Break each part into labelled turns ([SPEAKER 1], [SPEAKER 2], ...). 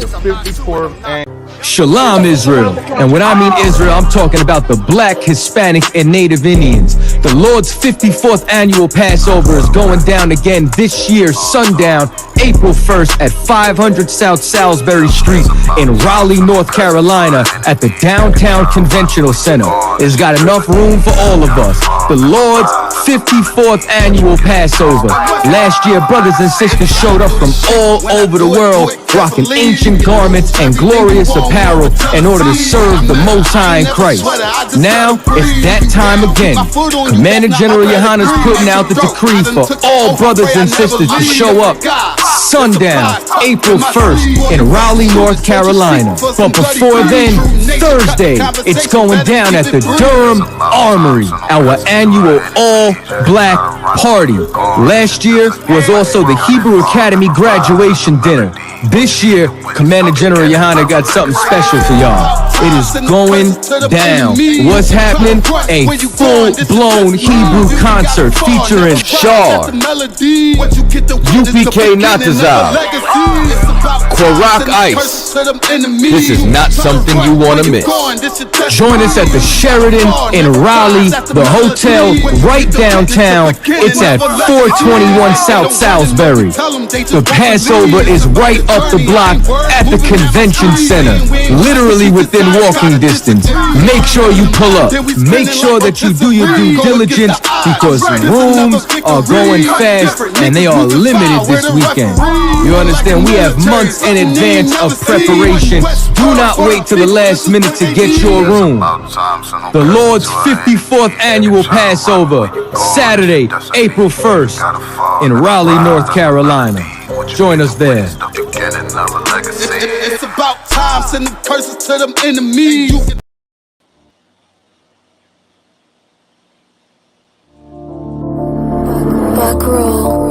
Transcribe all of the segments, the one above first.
[SPEAKER 1] the 54th annual.
[SPEAKER 2] Shalom, Israel. And when I mean Israel, I'm talking about the Black, Hispanic, and Native Indians. The Lord's 54th annual Passover is going down again this year, sundown, April 1st at 500 South Salisbury Street in Raleigh, North Carolina at the Downtown Conventional Center. It's got enough room for all of us. The Lord's 54th annual Passover. Last year, brothers and sisters showed up from all over the world, rocking ancient garments and glorious apparel in order to serve the Most High in Christ. Now, it's that time again. Commander General Yohana's putting out the decree for all brothers and sisters to show up sundown, April 1st in Raleigh, North Carolina. But before then, Thursday, it's going down at the Durham Armory, our annual all-black party. Last year was also the Hebrew Academy graduation dinner. This year, Commander General Yohana got something special for y'all. It is going down. What's happening? A full-blown Hebrew concert featuring Shar, UPK Natazal, Kwarak Ice. This is not something you want to miss. Join us at the Sheridan in Raleigh, the hotel right downtown. It's at 421 South Salisbury. The Passover is right up the block at the Convention Center, literally within walking distance. Make sure you pull up. Make sure that you do your due diligence because rooms are going fast and they are limited this weekend. You understand? We have months in advance of preparation. Do not wait till the last minute to get your room. The Lord's 54th annual Passover, Saturday, April 1st in Raleigh, North Carolina. Join us there.
[SPEAKER 3] It's about time, sending curses to them enemies.
[SPEAKER 4] Back roll.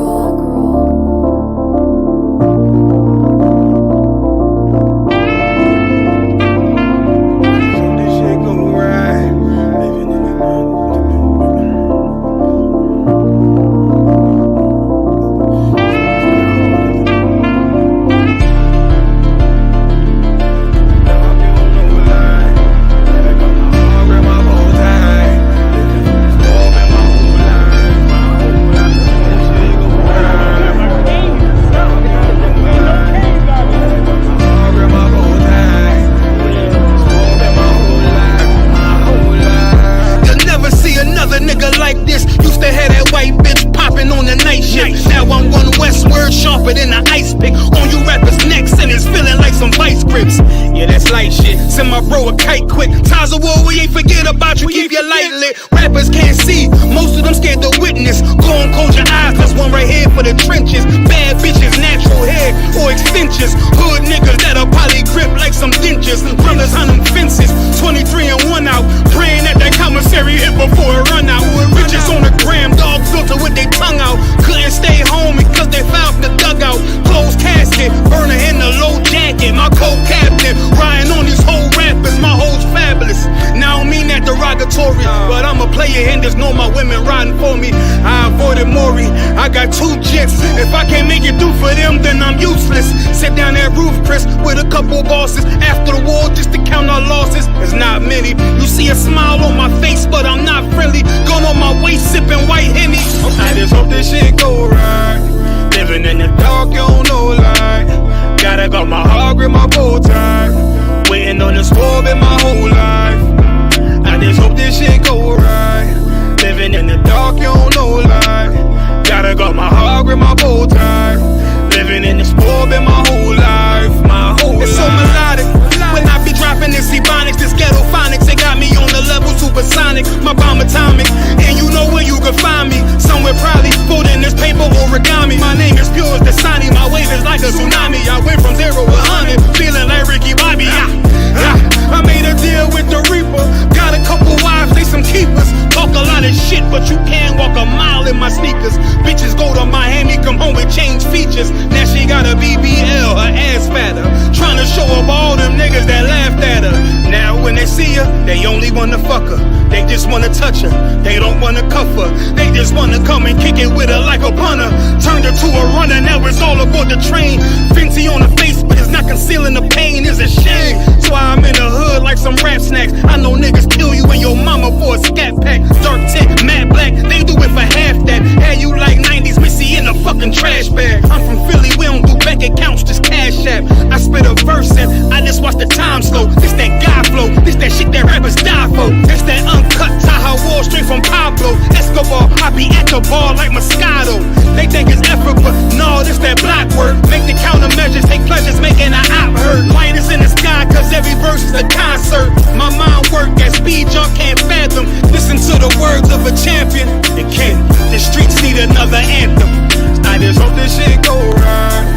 [SPEAKER 5] Send my bro a kite quick. Ties of war, we ain't forget about you. Keep your light lit. Rappers can't see, most of them scared to witness. Go and close your eyes, there's one right here for the trenches. Bad bitches, natural hair or extensions. Hood niggas that'll probably grip like some dentures. Brothers on them fences, 23 and 1 out. Praying that that commissary hit before it run out. Riches on the gram, dog filter with their tongue out. Couldn't stay home because they found the dugout. Closed casket, burner in the low jacket. My co-captain, riding on these whole rappers, my hoes fabulous. Now I don't mean that derogatory, but I'm a player and there's no my women riding for me. I avoided Maury, I got 2 jets. If I can't make it through for them, then I'm useless. Sit down that roof, Chris, with a couple bosses. After the war, just to count our losses, it's not many. You see a smile on my face, but I'm not friendly. Going on my waist, sipping white Henny. I just hope this shit go right. Living in the dark, you don't know light. Gotta got my heart with my bow tie. Waiting on the swerve in my whole life. I just hope this shit go right. Living in the dark, you don't know light. Gotta got my heart with my bow tie. Living in the swerve in my whole life. My whole life. It's so melodic. When I be dropping this ebonics, this ghetto phonics, it got me on the level supersonic. My bomb atomic, and you know where you can find me. Somewhere probably folding this paper origami. My name is pure as the Sani. My wave is like a tsunami. I went from 0 to 100, feeling like Ricky Bobby. I made a deal with the Reaper. Got a couple wives, they some keepers. Talk a lot of shit, but you can't walk a mile in my sneakers. Bitches go to Miami, come home with change features. Now she got a BBL, her ass fatter. Trying to show up all them niggas that laughed at her. Now when they see her, they only wanna fuck her. They just wanna touch her, they don't wanna cuff her. They just wanna come and kick it with her like a punter. Turned her to a runner, now it's all aboard the train. Fenty on her face, but it's not concealing the cash app. I spit a verse and I just watch the time slow. This that God flow, this that shit that rappers die for. This that uncut Tahoe Wall straight from Pablo Escobar. I be at the bar like Moscato. They think it's effort, but no, this that block work. Make the countermeasures, take pleasures, making an op hurt. Light is in the sky, cause every verse is a concert. My mind work at speed y'all can't fathom. Listen to the words of a champion. It can't. The streets need another anthem. I just hope this shit go right.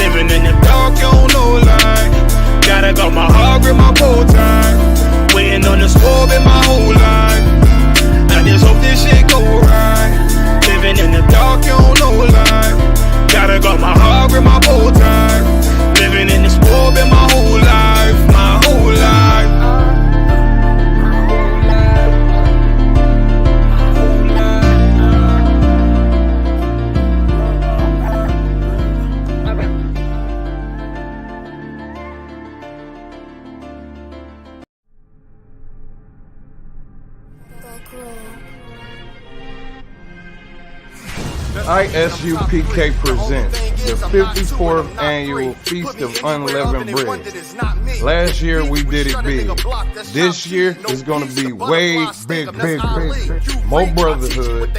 [SPEAKER 5] Living in the dark, you don't know light. Gotta got my heart with my bow tie. Waiting on the squab in my whole life. I just hope this shit go right. Living in the dark, you don't know light. Gotta got my heart with my bow tie. Living in the squab in my whole life. My whole life.
[SPEAKER 1] ISUPK presents the 54th annual Feast of Unleavened Bread. Last year we did it big. This year is going to be way big. More brotherhood,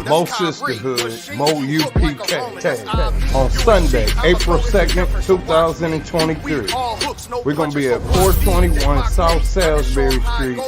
[SPEAKER 1] more sisterhood, more UPK. On Sunday, April 2nd, 2023, we're going to be at 421 South Salisbury Street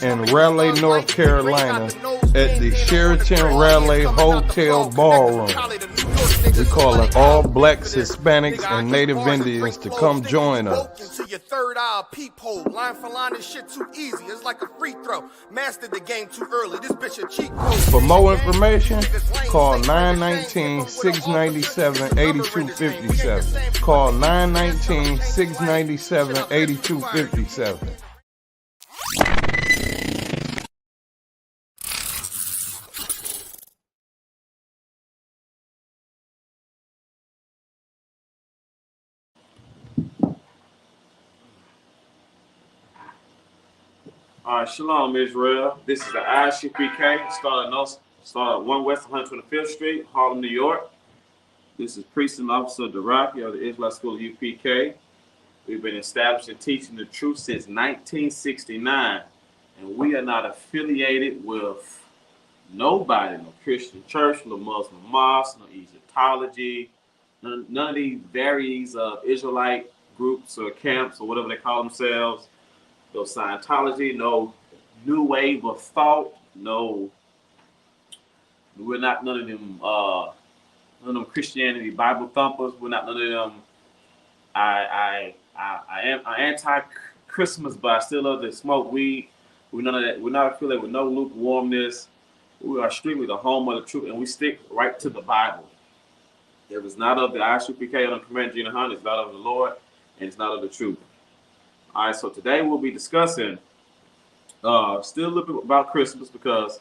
[SPEAKER 1] in Raleigh, North Carolina at the Sheraton Raleigh Hotel Ballroom. We're calling all blacks, Hispanics, and Native Indians to come join us.
[SPEAKER 4] Into your third eye, peephole, line for line, this shit too easy. It's like a free throw. Mastered the game too early. This bitch a cheat code.
[SPEAKER 1] For more information, call 919-697-8257. Call 919-697-8257.
[SPEAKER 6] All right, Shalom, Israel. This is the ISUPK, started 1 West 125th Street, Harlem, New York. This is Precinct Officer Daraki of the Israelite School of UPK. We've been established and teaching the truth since 1969, and we are not affiliated with nobody, no Christian church, no Muslim mosque, no Egyptology, none of these various Israelite groups or camps or whatever they call themselves. No Scientology, no new wave of thought, no. We're not none of them Christianity Bible thumpers. We're not none of them. I am anti-Christmas, but I still love to smoke weed. We're none of that. We're not affiliated with no lukewarmness. We are strictly the home of the truth, and we stick right to the Bible. It was not of the ISUPK on the Commander Gina Hunt. It's not of the Lord, and it's not of the truth. All right, so today we'll be discussing still a little bit about Christmas because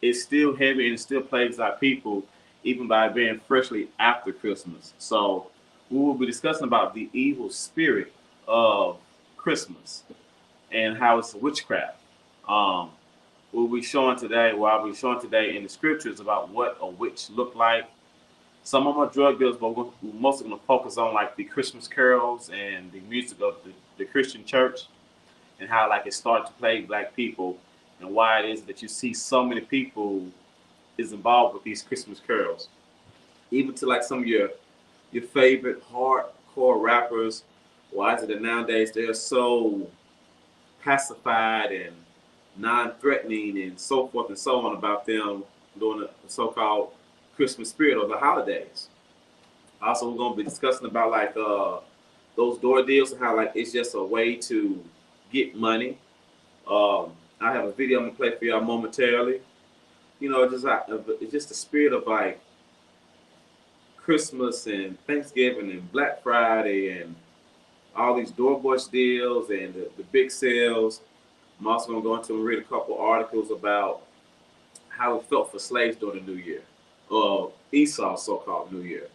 [SPEAKER 6] it's still heavy and it still plagues our people, even by being freshly after Christmas. So we will be discussing about the evil spirit of Christmas and how it's witchcraft. I'll be showing today in the scriptures about what a witch looked like. Some of them are drug dealers, but we're mostly going to focus on like the Christmas carols and the music of the Christian church and how like it started to plague black people and why it is that you see so many people is involved with these Christmas carols. Even to like some of your favorite hardcore rappers, why is it that nowadays they're so pacified and non-threatening and so forth and so on about them doing the so-called Christmas spirit of the holidays. Also, we're going to be discussing about like those door deals and how like it's just a way to get money. I have a video I'm gonna play for y'all momentarily. You know, it's just the spirit of like Christmas and Thanksgiving and Black Friday and all these DoorDash deals and the big sales. I'm also gonna go into and read a couple articles about how it felt for slaves during the New Year. Esau's so-called New Year.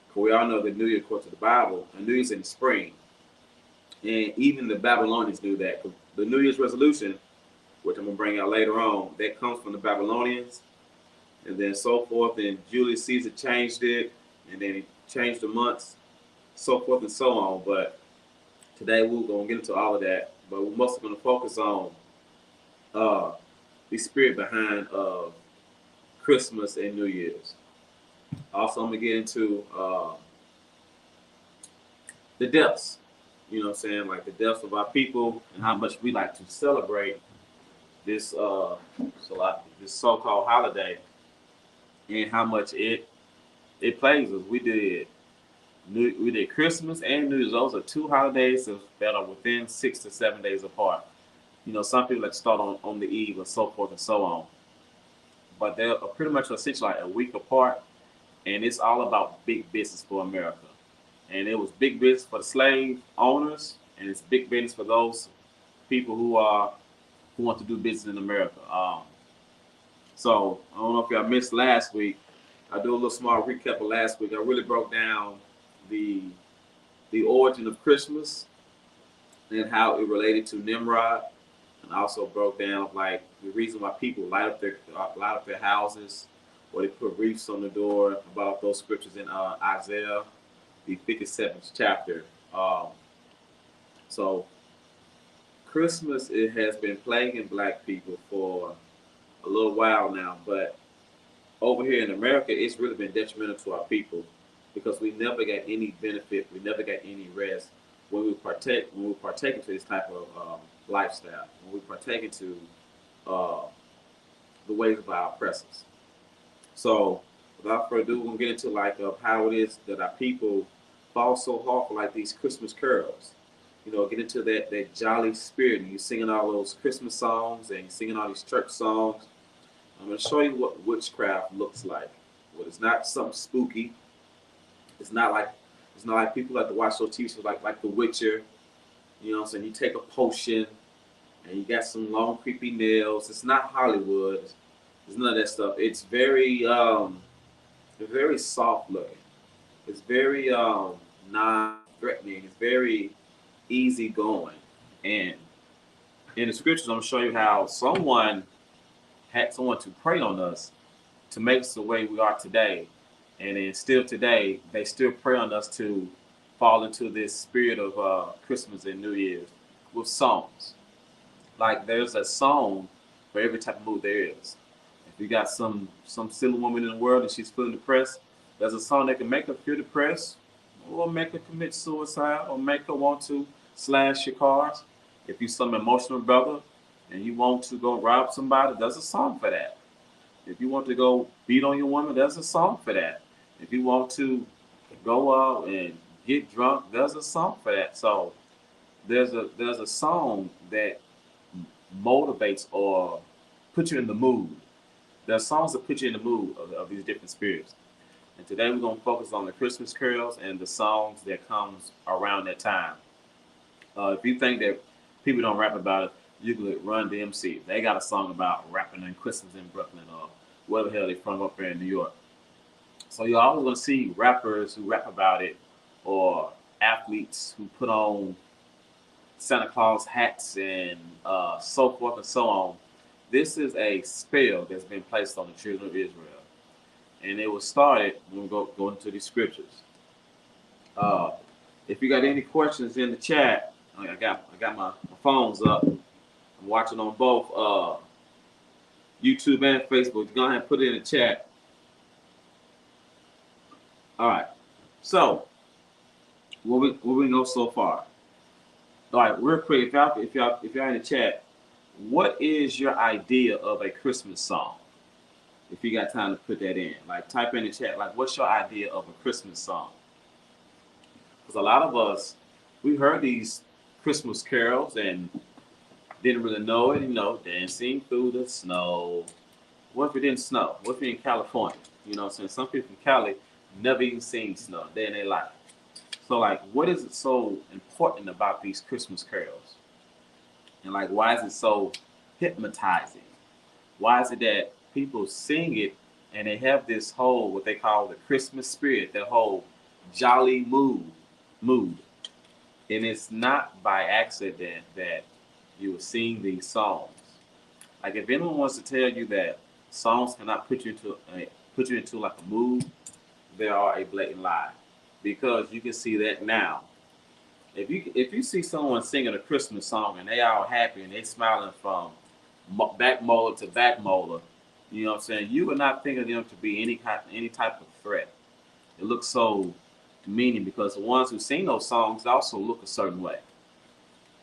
[SPEAKER 6] Because we all know that New Year, according to the Bible, and New Year's in the spring. And even the Babylonians knew that. The New Year's resolution, which I'm going to bring out later on, that comes from the Babylonians. And then so forth. And Julius Caesar changed it. And then he changed the months so forth and so on. But today we're going to get into all of that. But we're mostly going to focus on the spirit behind Christmas and New Year's. Also, I'm going to get into the depths. You know what I'm saying? Like the depths of our people and how much we like to celebrate this this so-called holiday, and how much it plays us. We did Christmas and New Year's. Those are two holidays that are within 6 to 7 days apart. You know, some people like start on the eve and so forth and so on. But they're pretty much essentially like a week apart, and it's all about big business for America. And it was big business for the slave owners, and it's big business for those people who want to do business in America. So I don't know if y'all missed last week. I do a little small recap of last week. I really broke down the origin of Christmas and how it related to Nimrod, and I also broke down like the reason why people light up their houses, or they put wreaths on the door. About those scriptures in Isaiah, the 57th chapter. So Christmas, it has been plaguing black people for a little while now, but over here in America, it's really been detrimental to our people because we never got any benefit, we never got any rest when we partake into this type of lifestyle, when we partake into the ways of our oppressors. So without further ado, we're gonna get into like how it is that our people fall so hard for like these Christmas carols. You know, get into that jolly spirit, and you're singing all those Christmas songs and you're singing all these church songs. I'm going to show you what witchcraft looks like. Well, it's not something spooky. It's not like people like to watch those TV shows like The Witcher. You know what I'm saying? You take a potion and you got some long creepy nails. It's not Hollywood. It's none of that stuff. It's very soft looking. It's very non-threatening. It's very easy going. And in the scriptures, I'm going to show you how someone had someone to pray on us to make us the way we are today. And then still today, they still pray on us to fall into this spirit of Christmas and New Year's with songs. Like there's a song for every type of mood there is. If you got some silly woman in the world and she's feeling depressed, there's a song that can make her feel depressed, or make her commit suicide, or make her want to slash your cars. If you're some emotional brother and you want to go rob somebody, there's a song for that. If you want to go beat on your woman, there's a song for that. If you want to go out and get drunk, there's a song for that. So there's a song that motivates or puts you in the mood. There are songs that put you in the mood of these different spirits. And today we're going to focus on the Christmas carols and the songs that comes around that time. If you think that people don't rap about it, you can look Run DMC. They got a song about rapping on Christmas in Brooklyn or wherever the hell they from up there in New York. So you're always going to see rappers who rap about it, or athletes who put on Santa Claus hats and so forth and so on. This is a spell that's been placed on the children of Israel. And it was started when we go into these scriptures. If you got any questions in the chat, I got my phones up. I'm watching on both YouTube and Facebook. Go ahead and put it in the chat. All right. So, what we know so far? All right, real quick. If y'all in the chat, what is your idea of a Christmas song? If you got time to put that in, like type in the chat. Like, what's your idea of a Christmas song? Because a lot of us, we heard these Christmas carols and didn't really know it. You know, dancing through the snow. What if it didn't snow? What if you're in California? You know what I'm saying? Some people from Cali never even seen snow a day in their life. So, like, what is it so important about these Christmas carols? And, like, why is it so hypnotizing? Why is it that people sing it and they have this whole, what they call the Christmas spirit, that whole jolly mood? And it's not by accident that you will sing these songs. Like, if anyone wants to tell you that songs cannot put you into like a mood, they are a blatant lie. because you can see that now. If you see someone singing a Christmas song and they all happy and they smiling from back molar to back molar, you know what I'm saying? You would not think of them to be any type of threat. It looks so demeaning because the ones who sing those songs also look a certain way.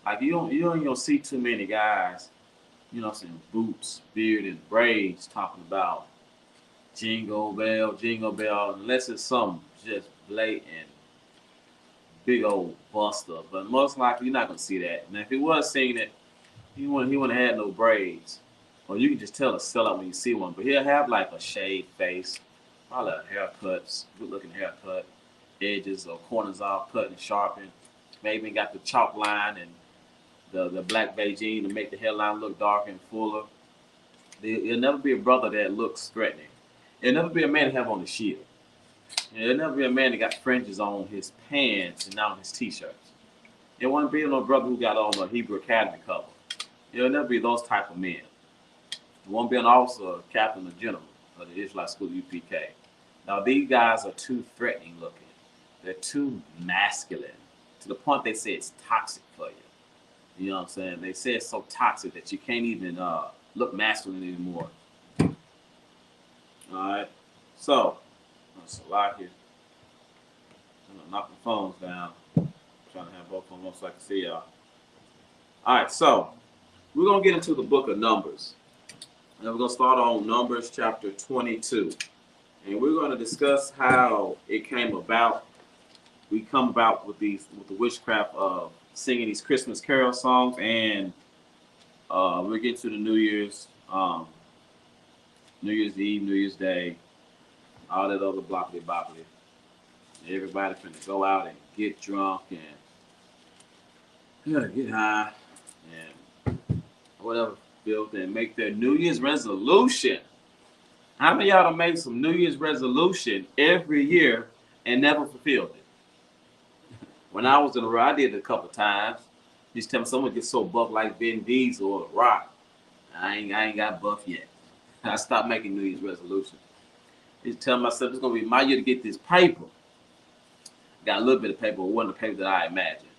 [SPEAKER 6] Like you don't even see too many guys, you know what I'm saying, boots, beard, and braids talking about jingle bell, unless it's some just blatant big old buster. But most likely you're not gonna see that. And if he was singing it, he wouldn't have had no braids. Or you can just tell a sellout when you see one. But he'll have like a shaved face, probably a haircut, good looking haircut, edges or corners all cut and sharpened. Maybe got the chalk line and the black Beijing to make the hairline look darker and fuller. There'll never be a brother that looks threatening. There'll never be a man that have on a shield. There'll never be a man that got fringes on his pants and not on his t-shirts. There won't be no brother who got on a Hebrew Academy cover. There'll never be those type of men. There won't be an officer, a captain, or general of the Israelite School UPK. Now these guys are too threatening looking. They're too masculine to the point they say it's toxic for you. You know what I'm saying? They say it's so toxic that you can't even look masculine anymore. All right. So, that's a lot here. I'm gonna knock the phones down. I'm trying to have both of them so I can see y'all. All right. So, we're gonna get into the book of Numbers, and we're gonna start on Numbers chapter 22, and we're gonna discuss how it came about. We come about with the witchcraft of singing these Christmas carol songs, and we'll get to the New Year's Eve, New Year's Day, all that other blockly bopply. Everybody finna go out and get drunk and get high and whatever, built and make their New Year's resolution. How many of y'all done made some New Year's resolution every year and never fulfilled it? When I was in the road, I did it a couple times. Just tell me someone gets so buff like Vin Diesel or Rock. I ain't got buff yet. I stopped making New Year's resolutions. Just tell myself it's gonna be my year to get this paper. Got a little bit of paper, but it wasn't the paper that I imagined.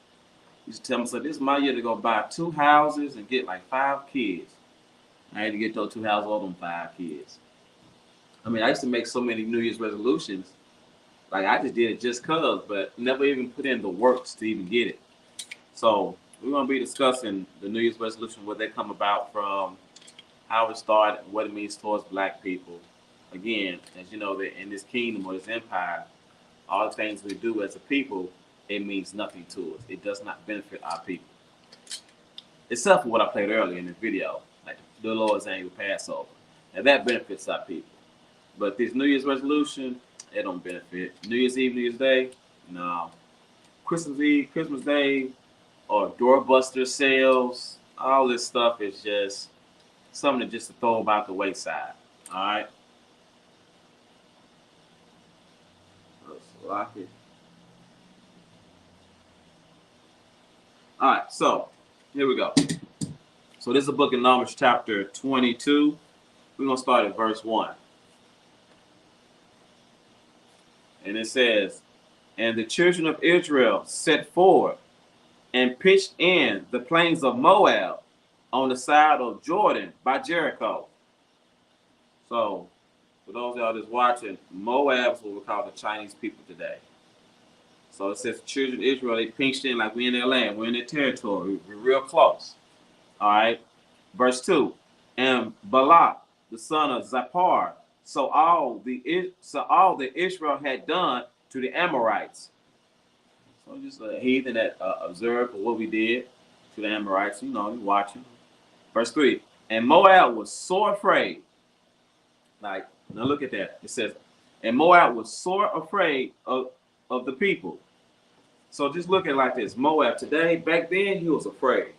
[SPEAKER 6] Used to tell myself this is my year to go buy 2 houses and get like 5 kids. I had to get those 2 houses, all them 5 kids. I mean, I used to make so many New Year's resolutions. Like I just did it just cause, but never even put in the works to even get it. So we're gonna be discussing the New Year's resolution, where they come about from, how it started, what it means towards Black people. Again, as you know, that in this kingdom or this empire, all the things we do as a people, it means nothing to us. It does not benefit our people. Except for what I played earlier in the video, like the Lord's annual Passover. Now that benefits our people. But this New Year's resolution, it don't benefit. New Year's Eve, New Year's Day, no. Christmas Eve, Christmas Day, or doorbuster sales, all this stuff is just something just to throw about the wayside. All right. All right, so here we go. So this is the book of Numbers chapter 22. We're going to start at verse 1. And it says, and the children of Israel set forward and pitched in the plains of Moab on the side of Jordan by Jericho. So for those of y'all that's watching, Moab is what we call the Chinese people today. So it says the children of Israel, they pitched in like we're in their land, we're in their territory, we're real close. All right. Verse 2. And Balak, the son of Zippor, so all the Israel had done to the Amorites. So just a heathen that observed what we did to the Amorites, you know, watching. Verse 3. And Moab was sore afraid. Like, now look at that. It says, and Moab was sore afraid of the people. So just look at it like this. Moab today, back then, he was afraid.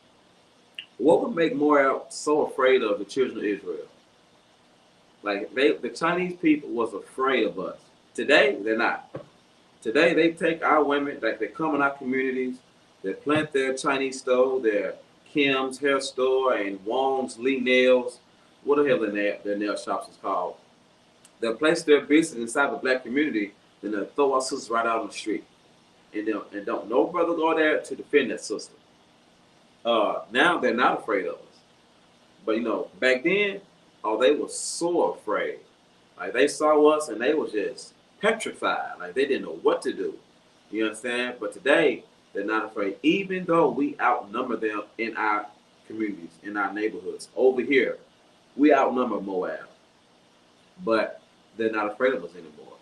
[SPEAKER 6] What would make Moab so afraid of the children of Israel? Like, the Chinese people was afraid of us. Today, they're not. Today, they take our women, like they come in our communities, they plant their Chinese store, their Kim's hair store, and Wong's Lee Nails, what the hell their nail shops is called. They'll place their business inside the Black community then they'll throw our sisters right out on the street. And don't no brother go there to defend that sister. Now they're not afraid of us. But you know, back then, oh, they were so afraid. Like they saw us and they was just petrified. Like they didn't know what to do. You understand? But today, they're not afraid. Even though we outnumber them in our communities, in our neighborhoods. Over here, we outnumber Moab. But they're not afraid of us anymore.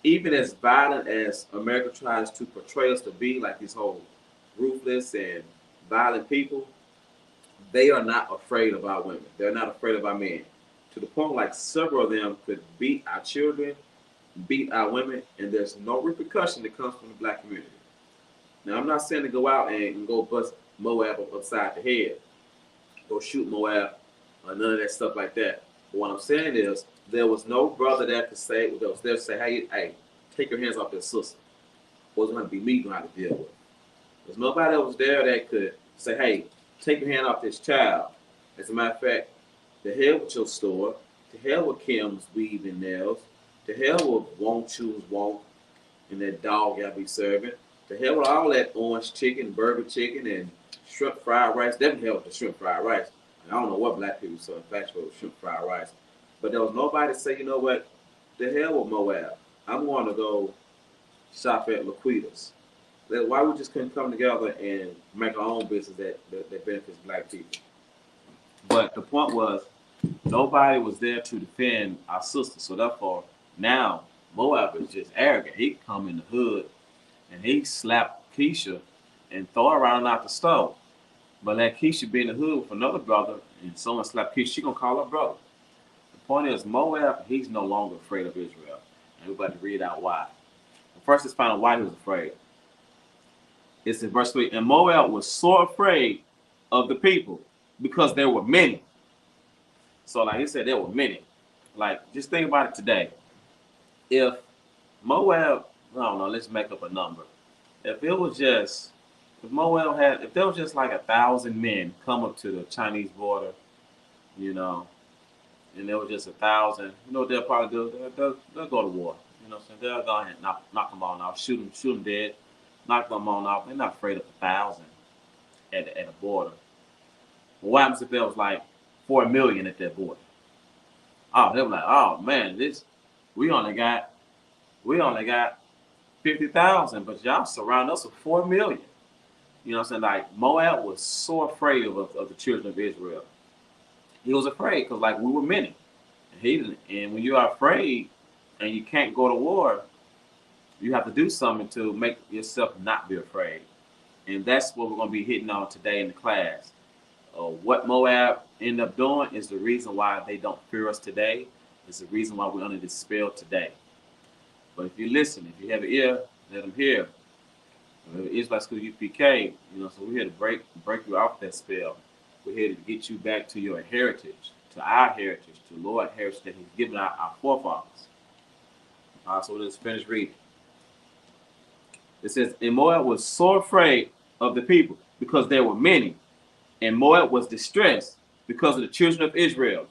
[SPEAKER 6] Even as violent as America tries to portray us to be, like these whole ruthless and violent people, they are not afraid of our women. They're not afraid of our men. To the point like several of them could beat our children, beat our women, and there's no repercussion that comes from the black community. Now, I'm not saying to go out and go bust Moab upside the head, go shoot Moab, or none of that stuff like that. But what I'm saying is, there was no brother that could say, that was there to say, hey, take your hands off this sister. It wasn't going to be me going to have to deal with. There's nobody that was there that could say, hey, take your hand off this child. As a matter of fact, to hell with your store, to hell with Kim's weaving nails, to hell with won't choose won't, and that dog y'all be serving, to hell with all that orange chicken, burger chicken, and shrimp fried rice. Definitely hell with the shrimp fried rice. And I don't know what black people so infatuated with shrimp fried rice. But there was nobody to say, you know what, the hell with Moab. I'm going to go shop at Laquita's. Why we just couldn't come together and make our own business that benefits black people? But the point was, nobody was there to defend our sisters. So therefore, now Moab is just arrogant. He come in the hood and he slap Keisha and throw her around out the stove. But let Keisha be in the hood with another brother and someone slap Keisha, she gonna call her brother. The point is, Moab, he's no longer afraid of Israel. And we're about to read out why. First, let's find out why he was afraid. It's in verse 3. And Moab was so afraid of the people because there were many. So like he said, there were many. Like, just think about it today. If Moab, I don't know, let's make up a number. If there was just like 1,000 men come up to the Chinese border, you know, and there was just 1,000, you know what they'll probably do? They'll go to war. You know what I'm saying? They'll go ahead and knock them all off, shoot them dead, knock them all off. They're not afraid of 1,000 at the border. But what happens if there was like 4 million at that border? Oh, they were like, oh man, we only got 50,000, but y'all surround us with 4 million. You know what I'm saying? Like Moab was so afraid of the children of Israel. He was afraid because like we were many. And when you are afraid and you can't go to war, you have to do something to make yourself not be afraid. And that's what we're going to be hitting on today in the class. What Moab ended up doing is the reason why they don't fear us today. It's the reason why we're under this spell today. But if you listen, if you have an ear, let them hear. Israelite School UPK, you know, so we're here to break you off that spell. We're here to get you back to your heritage, to our heritage, to Lord's heritage that He's given our forefathers. All right, so let's finish reading. It says, and Moab was so afraid of the people because there were many, and Moab was distressed because of the children of Israel.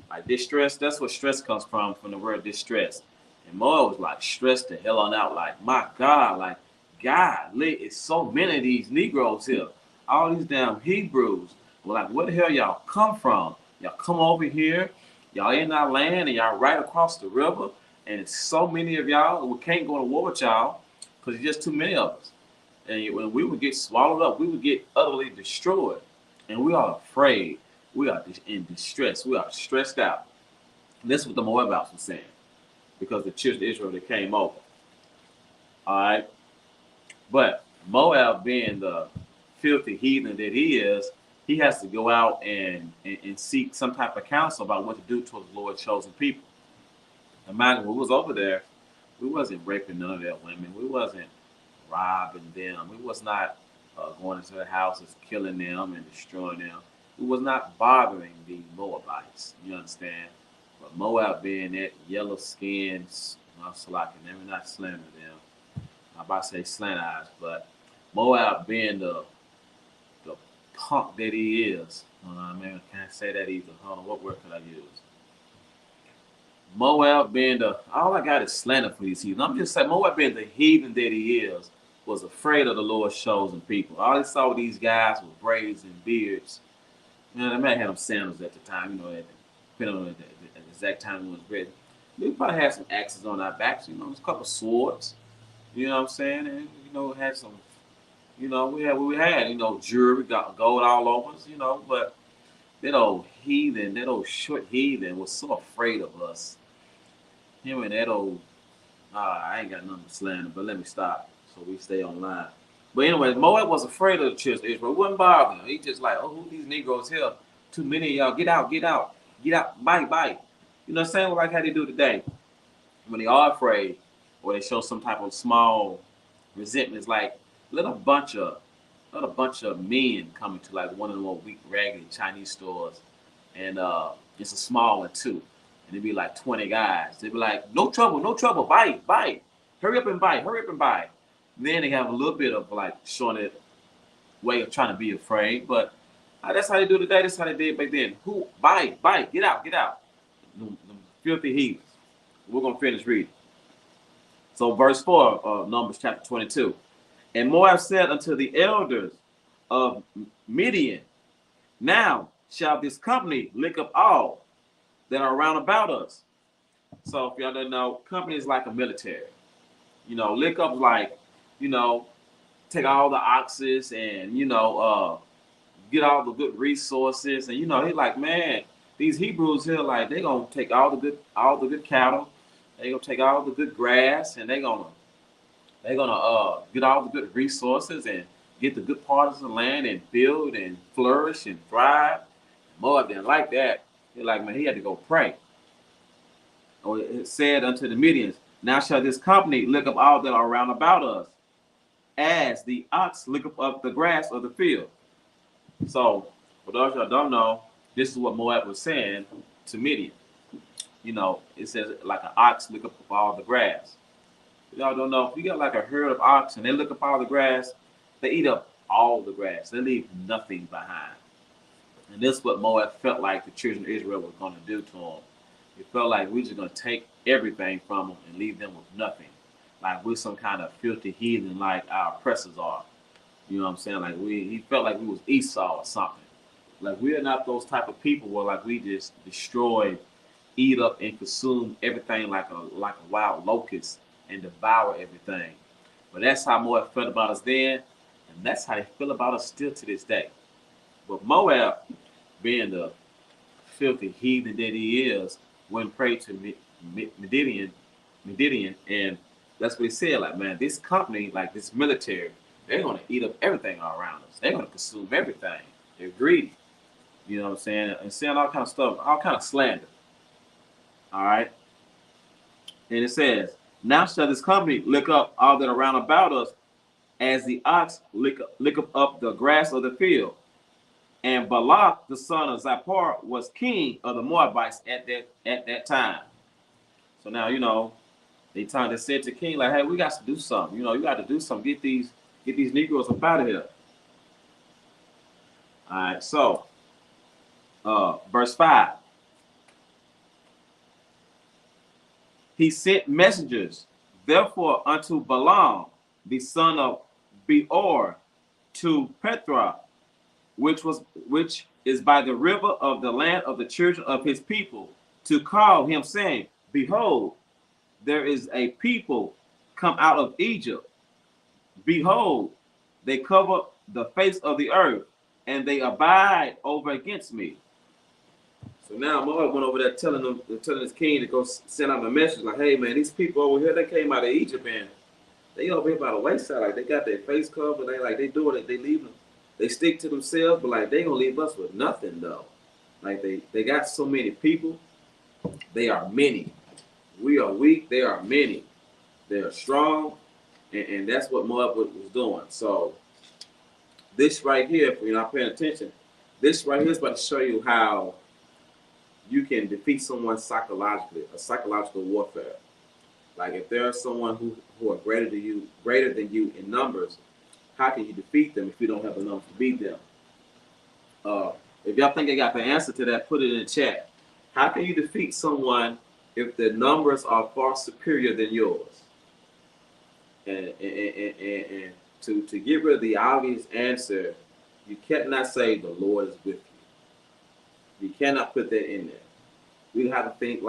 [SPEAKER 6] Like distress, that's what stress comes from the word distress. And Moab was like stressed the hell on out, like, my God, like, golly, it's so many of these Negroes here. All these damn Hebrews. Well, like, where the hell y'all come from? Y'all come over here, y'all in our land, and y'all right across the river, and it's so many of y'all, we can't go to war with y'all because there's just too many of us. And when we would get swallowed up, we would get utterly destroyed. And we are afraid. We are in distress. We are stressed out. And this is what the Moabites were saying because the children of Israel that came over. All right. But Moab, being the filthy heathen that he is, he has to go out and seek some type of counsel about what to do towards the Lord's chosen people. Imagine when we was over there, we wasn't raping none of their women. We wasn't robbing them. We was not going into their houses, killing them and destroying them. We was not bothering the Moabites. You understand? But Moab being that yellow skin, I'm slacking them, we're not slandering them. I'm about to say slant eyes, but Moab being the punk that he is. I can't say that either. Hold on, what word could I use? Moab being the, all I got is slander for these heathens. I'm just saying, Moab being the heathen that he is, was afraid of the Lord's chosen people. All he saw with these guys with braids and beards. Man, they might have them sandals at the time, you know, depending on the exact time it was written. We probably had some axes on our backs, you know, a couple swords, you know what I'm saying? And, you know, had some, you know, we had what we had, you know, jewelry, got gold all over us, you know, but that old heathen, that old short heathen was so afraid of us. Him and that old, I ain't got nothing to slander, but let me stop so we stay online. But anyway, Moab was afraid of the children of Israel. It wouldn't bother him. He just like, oh, who these Negroes here? Too many of y'all. Get out, get out, get out, bite, bite. You know what I'm saying? Like how they do today. When they are afraid or they show some type of small resentment, it's like let a bunch of men coming to like one of the more weak, raggedy Chinese stores, and it's a small one too. And it'd be like 20 guys. They'd be like, no trouble, bite, bite. Hurry up and bite, hurry up and bite. Then they have a little bit of like showing it way of trying to be afraid. But that's how they do today. That's how they did back then. Who? Bite, bite, get out, get out. Them filthy heathens. We're going to finish reading. So verse 4 of Numbers chapter 22. And Moab said unto the elders of Midian, now shall this company lick up all that are round about us. So if y'all don't know, company is like a military. You know, lick up like, you know, take all the oxes and, you know, get all the good resources. And, you know, he's like, man, these Hebrews here, like, they're going to take all the good cattle. They're going to take all the good grass, and they're going to get all the good resources and get the good parts of the land and build and flourish and thrive. Moab didn't like that. He's like, man, he had to go pray. Or it said unto the Midians, now shall this company lick up all that are round about us, as the ox lick up the grass of the field. So, for those y'all don't know, this is what Moab was saying to Midian. You know, it says like an ox lick up all the grass. Y'all don't know, if you got like a herd of ox and they lick up all the grass, they eat up all the grass. They leave nothing behind. And this is what Moab felt like the children of Israel was going to do to them. It felt like we're just going to take everything from them and leave them with nothing. Like we're some kind of filthy heathen like our oppressors are. You know what I'm saying? Like he felt like we was Esau or something. Like we are not those type of people where like we just destroy, eat up, and consume everything like a wild locust and devour everything. But that's how Moab felt about us then, and that's how they feel about us still to this day. But Moab, being the filthy heathen that he is, went and prayed to Midian, and that's what he said. Like, man, this company, like this military, they're going to eat up everything all around us. They're going to consume everything. They're greedy. You know what I'm saying? And saying all kind of stuff, all kind of slander. All right? And it says, now shall this company lick up all that are round about us, as the ox lick up the grass of the field. And Balak, the son of Zippor, was king of the Moabites at that time. So now, you know, they said to the king, like, hey, we got to do something. You know, you got to do something. Get these Negroes up out of here. All right, so verse 5. He sent messengers, therefore, unto Balaam, the son of Beor, to Petra, which is by the river of the land of the children of his people, to call him, saying, behold, there is a people come out of Egypt. Behold, they cover the face of the earth, and they abide over against me. So now Moab went over there telling his king to go send out a message like, hey man, these people over here, they came out of Egypt and they over here by the wayside, like they got their face covered, they doing it, they leave them. They stick to themselves, but like they gonna leave us with nothing though. Like they got so many people. They are many. We are weak. They are many. They are strong, and that's what Moab was doing. So this right here, if you're not paying attention, this right here is about to show you how you can defeat someone psychologically, a psychological warfare. Like if there's someone who are greater than you in numbers, how can you defeat them if you don't have the numbers to beat them? If y'all think I got the answer to that, put it in the chat. How can you defeat someone if the numbers are far superior than yours. And to get rid of the obvious answer, you cannot say the Lord is with you. You cannot put that in there. We have to think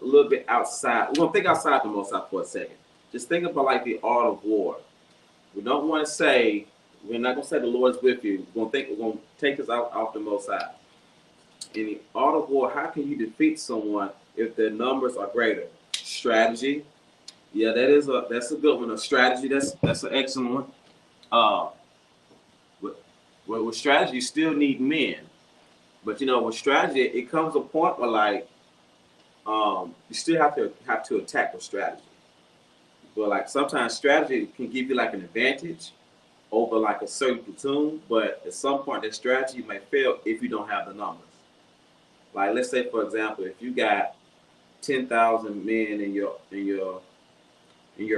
[SPEAKER 6] a little bit outside. We're gonna think outside the Most High for a second. Just think about like the art of war. We don't want to say, we're not gonna say the Lord is with you. We're gonna take us off the Most High. In the art of war, how can you defeat someone if their numbers are greater? Strategy. Yeah, that's a good one. A strategy, that's an excellent one. With strategy, you still need men. But with strategy, it comes a point where like you still have to attack with strategy. But like sometimes strategy can give you like an advantage over like a certain platoon, but at some point that strategy may fail if you don't have the numbers. Like let's say for example, if you got 10,000 men in your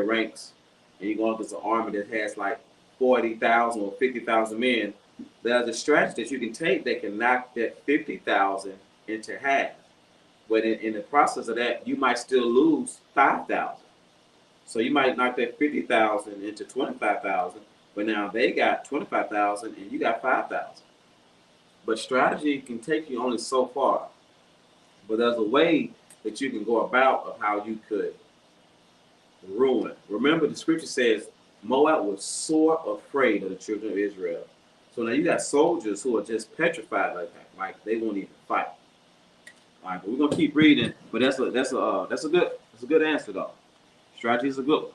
[SPEAKER 6] ranks, and you're going against an army that has like 40,000 or 50,000 men, there's a strategy that you can take that can knock that 50,000 into half. But in the process of that, you might still lose 5,000. So you might knock that 50,000 into 25,000, but now they got 25,000 and you got 5,000. But strategy can take you only so far. But there's a way that you can go about of how you could ruin. Remember, the scripture says Moab was sore afraid of the children of Israel. So now you got soldiers who are just petrified like they won't even fight. All right, but we're gonna keep reading. But that's a good answer though. Strategy is a good one.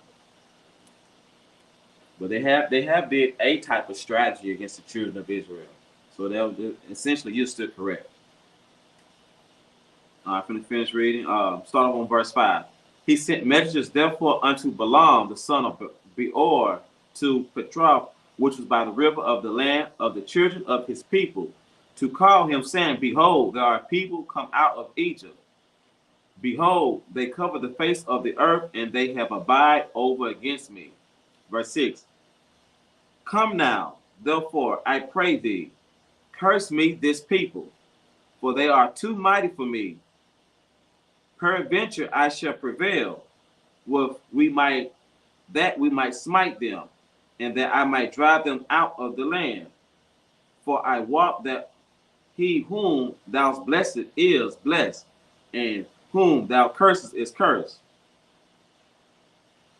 [SPEAKER 6] But they have did a type of strategy against the children of Israel. So they'll essentially you're still correct. I'm going to finish reading. Start on verse 5. He sent messengers therefore unto Balaam, the son of Beor, to Petra, which was by the river of the land of the children of his people, to call him, saying, Behold, there are people come out of Egypt. Behold, they cover the face of the earth, and they have abide over against me. Verse 6. Come now, therefore, I pray thee, curse me this people, for they are too mighty for me. Peradventure I shall prevail, we might smite them, and that I might drive them out of the land. For I wot that he whom thou blessed is blessed, and whom thou cursest is cursed.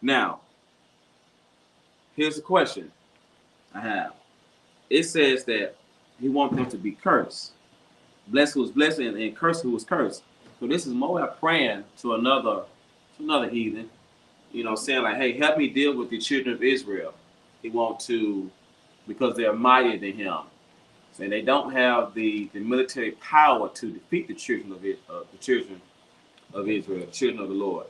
[SPEAKER 6] Now, here's a question I have. It says that he wants them to be cursed. Blessed who was blessed, and cursed who was cursed. So this is Moab praying to another heathen, saying like, hey, help me deal with the children of Israel. He wants to, because they're mightier than him. And they don't have the military power to defeat the children of Israel, the children of the Lord.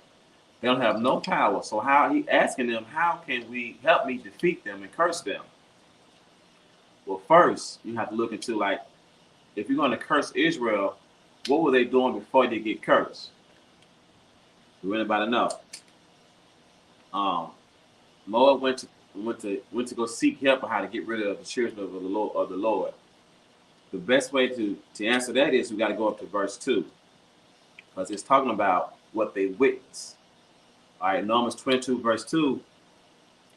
[SPEAKER 6] They don't have no power. So how he asking them, how can we help me defeat them and curse them? Well, first, you have to look into like, if you're going to curse Israel, what were they doing before they get cursed? Do anybody know? Moab went to go seek help on how to get rid of the children of the Lord. The best way to answer that is we got to go up to verse 2, because it's talking about what they witnessed. All right, Numbers 22 verse 2.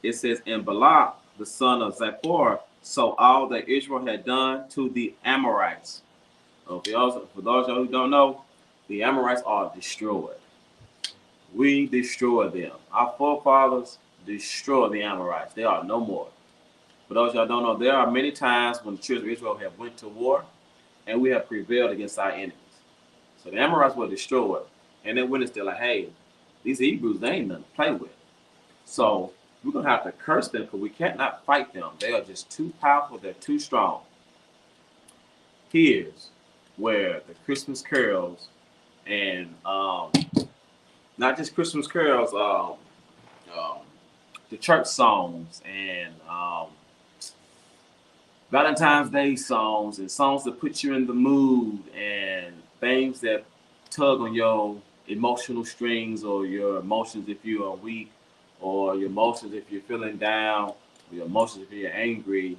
[SPEAKER 6] It says, and Balak, the son of Zippor, saw all that Israel had done to the Amorites. Okay, also, for those of you who don't know, the Amorites are destroyed. We destroy them. Our forefathers destroyed the Amorites. They are no more. For those of y'all don't know, there are many times when the children of Israel have went to war, and we have prevailed against our enemies. So the Amorites were destroyed, and then when it's still like, hey, these Hebrews, they ain't nothing to play with. So we're gonna have to curse them because we cannot fight them. They are just too powerful. They're too strong. Here's where the Christmas carols and not just Christmas carols, the church songs and Valentine's Day songs and songs that put you in the mood and things that tug on your emotional strings or your emotions if you are weak, or your emotions if you're feeling down, or your emotions if you're angry.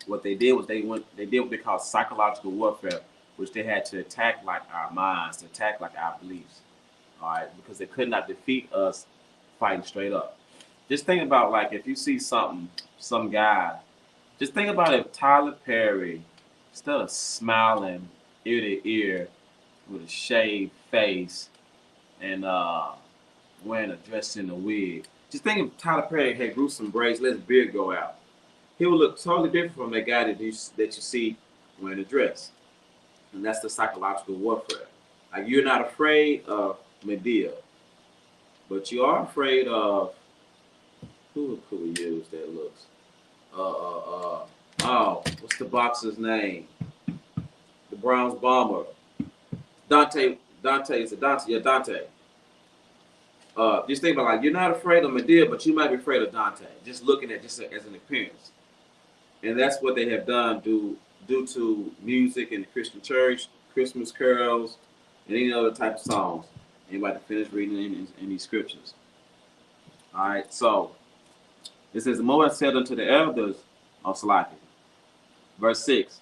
[SPEAKER 6] What they did was they did what they call psychological warfare. which they had to attack like our minds, to attack like our beliefs. All right, because they could not defeat us fighting straight up. Just think about like if you see something, some guy. Just think about if Tyler Perry, instead of smiling ear to ear with a shaved face and wearing a dress in a wig. Just think if Tyler Perry had grew some braids, let his beard go out. He would look totally different from that guy that you see wearing a dress. And that's the psychological warfare. Like you're not afraid of Medea, but you are afraid of who could we use that looks? What's the boxer's name? The Browns bomber. Dante, is it Dante? Yeah, Dante. Just think about like you're not afraid of Medea, but you might be afraid of Dante. Just looking at just as an appearance, and that's what they have done due to music in the Christian church, Christmas carols, and any other type of songs. Anybody finish reading in these scriptures? All right, so it says, "The Lord said unto the elders of Salaki," verse 6,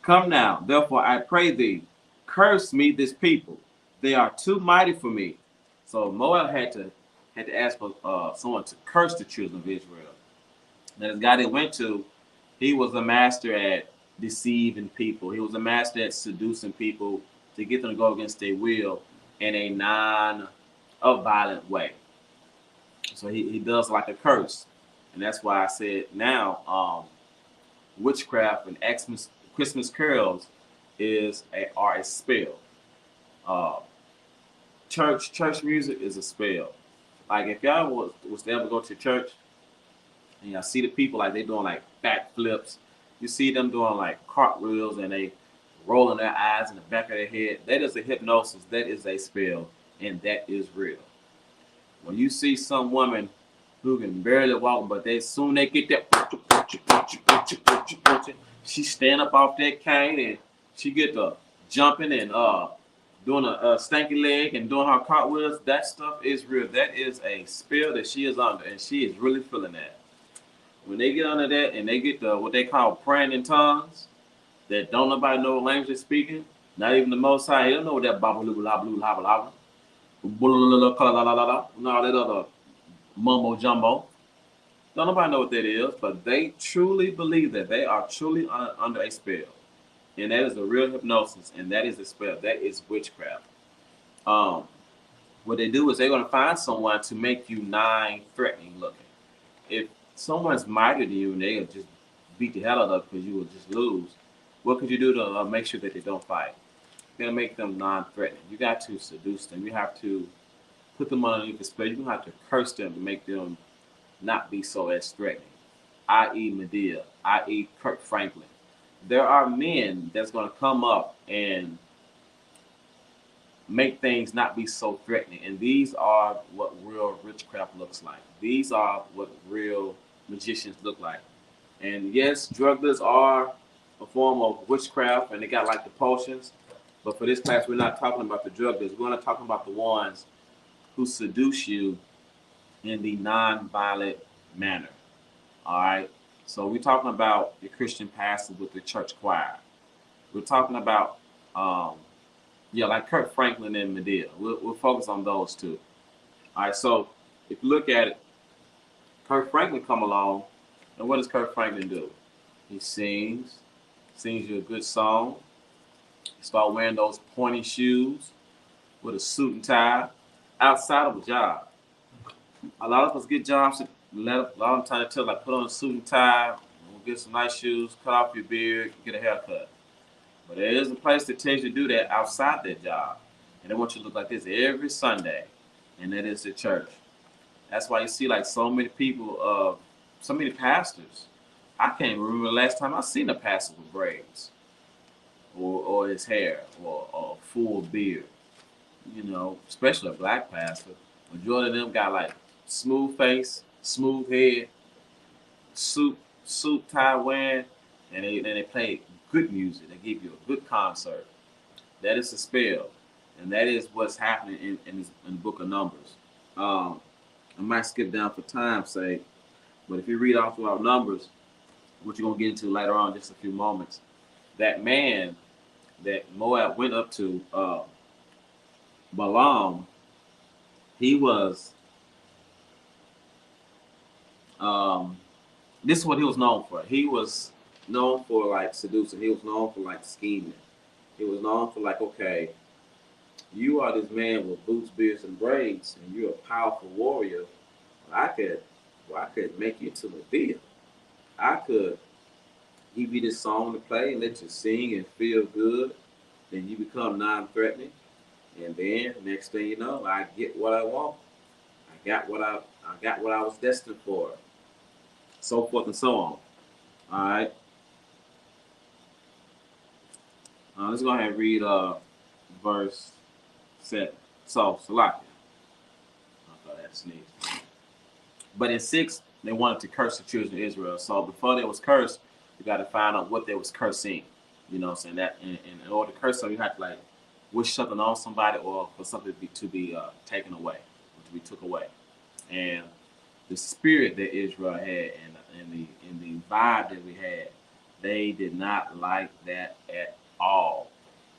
[SPEAKER 6] "Come now, therefore I pray thee, curse me this people. They are too mighty for me." So Moab had to ask for someone to curse the children of Israel. And this guy they went to, he was a master at deceiving people. He was a master at seducing people to get them to go against their will in a non-violent way. So he does like a curse. And that's why I said now witchcraft and Christmas carols are a spell. Church music is a spell. Like if y'all was to ever go to church and y'all see the people like they doing like backflips, you see them doing like cartwheels and they rolling their eyes in the back of their head. That is a hypnosis. That is a spell, and that is real. When you see some woman who can barely walk, but they get that, she stand up off that cane and she get the jumping and doing a stanky leg and doing her cartwheels. That stuff is real. That is a spell that she is under, and she is really feeling that. When they get under that and they get what they call praying in tongues, that don't nobody know what language they're speaking, not even the Most High, they don't know what that blah blah blah blah blah blah, and all that other mumbo jumbo. Don't nobody know what that is, but they truly believe that they are truly under a spell. And that is a real hypnosis, and that is a spell. That is witchcraft. What they do is they're going to find someone to make you non-threatening looking. If someone's mightier than you and they'll just beat the hell out of because you will just lose, what could you do to make sure that they don't fight? You're going to make them non-threatening. You got to seduce them. You have to put them underneath the spell. You have to curse them to make them not be so as threatening, i.e. Medea, i.e. Kirk Franklin. There are men that's going to come up and make things not be so threatening. And these are what real witchcraft looks like. These are what real magicians look like. And yes, drug dealers are a form of witchcraft, and they got like the potions. But for this class, we're not talking about the drug dealers. We're going to talk about the ones who seduce you in the non-violent manner. All right? So we're talking about the Christian pastor with the church choir. We're talking about, like Kirk Franklin and Medea. We'll focus on those two. All right, so if you look at it, Kirk Franklin come along, and what does Kirk Franklin do? He sings you a good song. He start wearing those pointy shoes with a suit and tie outside of a job. A lot of us get jobs. A lot of time to tell like put on a suit and tie, get some nice shoes, cut off your beard, get a haircut. But there is a place that tells you to do that outside that job, and they want you to look like this every Sunday, and that is the church. That's why you see like so many people, so many pastors. I can't remember the last time I seen a pastor with braids, or his hair, or a full beard. You know, especially a black pastor. Majority of them got like smooth face, smooth head, suit tie wearing, and they play good music. They give you a good concert. That is a spell, and that is what's happening in the book of Numbers. I might skip down for time's sake, but if you read all throughout Numbers, what you're gonna get into later on in just a few moments, that man that Moab went up to Balaam, he was this is what he was known for. He was known for like seducing. He was known for like scheming. He was known for like, okay, you are this man with boots, beards, and braids, and you're a powerful warrior. I could make you into a deal. I could give you this song to play and let you sing and feel good. Then you become non-threatening, and then next thing you know, I get what I want. I got what I was destined for. So forth and so on. All right. Let's go ahead and read verse 7. So, Salakia. I thought I had to sneeze. But in 6, they wanted to curse the children of Israel. So before they was cursed, you got to find out what they was cursing. You know what I'm saying? That in order to curse them, you have to like wish something on somebody or for something to be taken away, or to be took away. And the spirit that Israel had and the vibe that we had, they did not like that at all.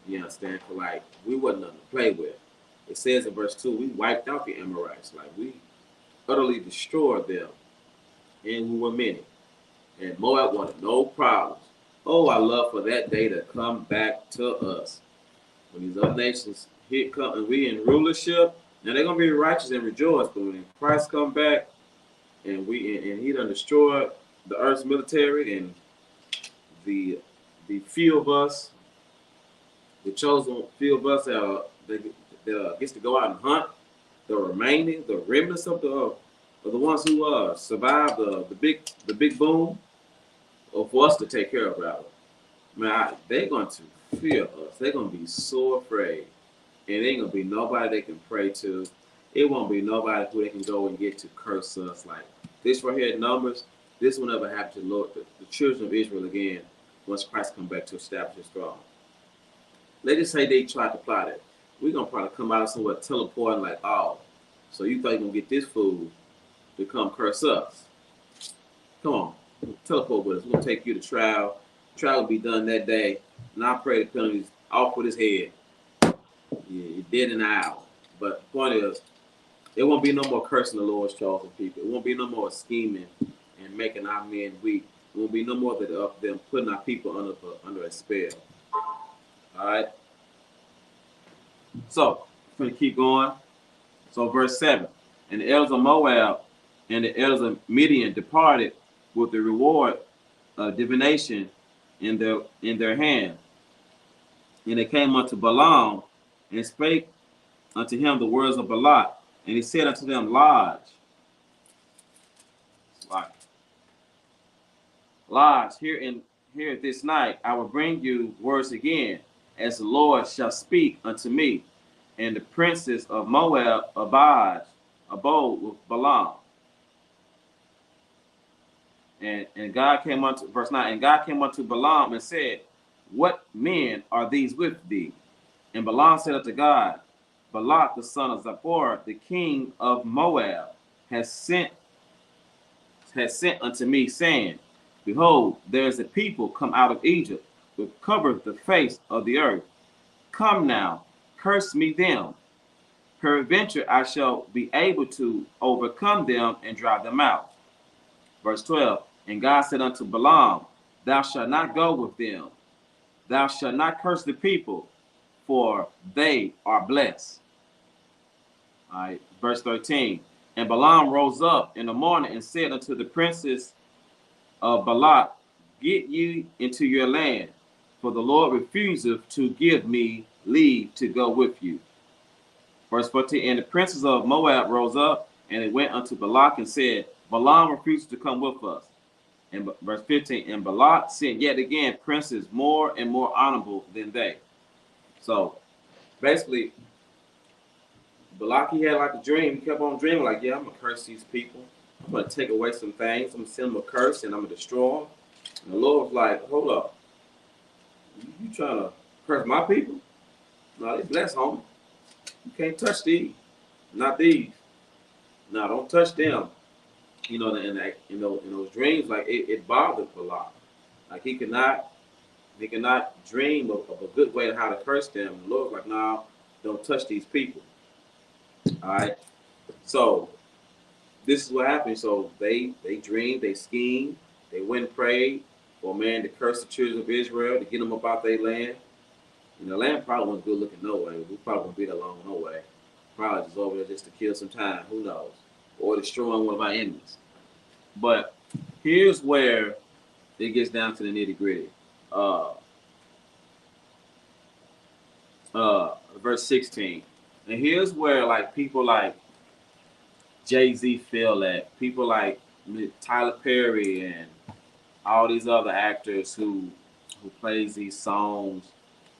[SPEAKER 6] You understand? For like we wasn't nothing to play with. It says in verse 2, we wiped out the Amorites, like we utterly destroyed them, and we were many. And Moab wanted no problems. Oh, I love for that day to come back to us. When these other nations here come and we in rulership, now they're gonna be righteous and rejoice. But when Christ come back and he done destroyed the earth's military and the few of us, the chosen few of us that gets to go out and hunt, the remnants of the ones who survived the big boom, or for us to take care of, rather. Man, they're going to fear us. They're going to be so afraid. And there ain't going to be nobody they can pray to. It won't be nobody who they can go and get to curse us. Like this right here in Numbers, this will never happen to the children of Israel again once Christ come back to establish his throne. Let's just say they tried to plot it. We're going to probably come out somewhere teleporting like, oh, so you thought you're going to get this fool to come curse us. Come on. Teleport with us. We're going to take you to trial. Trial will be done that day. And I pray the penalties off with his head. Yeah, you're dead in the hour. But the point is, there won't be no more cursing the Lord's chosen people. It won't be no more scheming and making our men weak. It won't be no more of them putting our people under a spell. All right? So, I'm going to keep going. So, verse 7. And the elders of Moab and the elders of Midian departed with the reward of divination in their hand. And they came unto Balaam and spake unto him the words of Balak. And he said unto them, Lodge here this night, I will bring you words again, as the Lord shall speak unto me. And the princes of Moab abode with Balaam. And God came unto, verse 9, and God came unto Balaam and said, what men are these with thee? And Balaam said unto God, Balak the son of Zippor, the king of Moab, has sent unto me, saying, behold, there is a people come out of Egypt, which covereth the face of the earth. Come now, curse me them. Peradventure I shall be able to overcome them and drive them out. Verse 12, and God said unto Balaam, thou shalt not go with them. Thou shalt not curse the people, for they are blessed. All right, verse 13, and Balaam rose up in the morning and said unto the princes of Balak, get ye into your land, for the Lord refuseth to give me leave to go with you. Verse 14, and the princes of Moab rose up, and they went unto Balak and said, Balaam refuses to come with us. And verse 15, and Balak sent yet again princes more and more honorable than they. So basically, Balak, he had like a dream. He kept on dreaming like, yeah, I'm going to curse these people. I'm going to take away some things. I'm going to send them a curse and I'm going to destroy them. And the Lord was like, hold up. You trying to curse my people? No, they blessed, homie. You can't touch these. Not these. No, don't touch them. In those dreams, like it bothered Balak. Like he could not They cannot dream of a good way to how to curse them. The Lord's like, nah, don't touch these people. All right. So this is what happened. So they dreamed, they schemed, they went and prayed for a man to curse the children of Israel to get them up out their land. And the land probably wasn't good looking no way. We probably won't be that long no way. Probably just over there just to kill some time. Who knows? Or destroying one of our enemies. But here's where it gets down to the nitty gritty. Verse 16. And here's where like people like Jay-Z feel at. People like Tyler Perry and all these other actors who plays these songs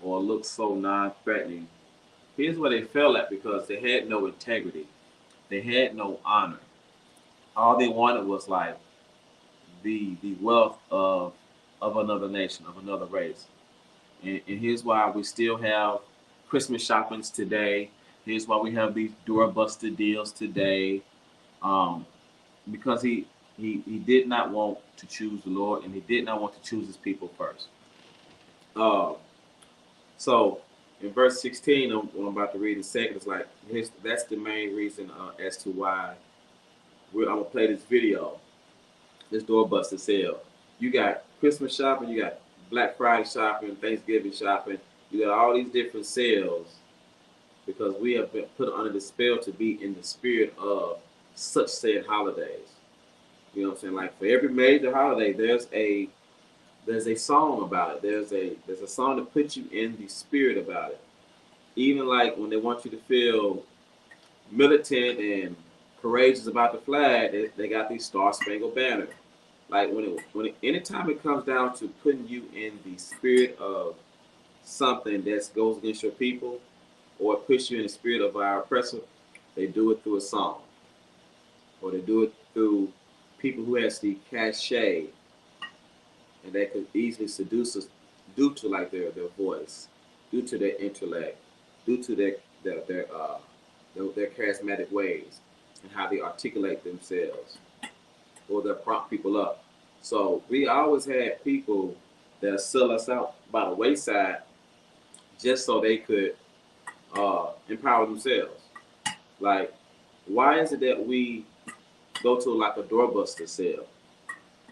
[SPEAKER 6] or look so non-threatening. Here's where they fell at because they had no integrity. They had no honor. All they wanted was like the wealth of another nation, of another race. And here's why we still have Christmas shoppings today. Here's why we have these doorbuster deals today. Because he did not want to choose the Lord, and he did not want to choose his people first. So in verse 16, what I'm about to read in a second, is like that's the main reason as to why I'm gonna play this video, this doorbuster sale. You got Christmas shopping, you got Black Friday shopping, Thanksgiving shopping. You got all these different sales because we have been put under the spell to be in the spirit of such said holidays. You know what I'm saying? Like for every major holiday, there's a song about it. There's a song to put you in the spirit about it. Even like when they want you to feel militant and courageous about the flag, they got these Star Spangled Banner. Like anytime it comes down to putting you in the spirit of something that goes against your people, or it puts you in the spirit of our oppressor, they do it through a song, or they do it through people who has the cachet, and they could easily seduce us due to like their voice, due to their intellect, due to their charismatic ways and how they articulate themselves, or they prompt people up. So we always had people that sell us out by the wayside just so they could empower themselves. Like, why is it that we go to like a doorbuster sale?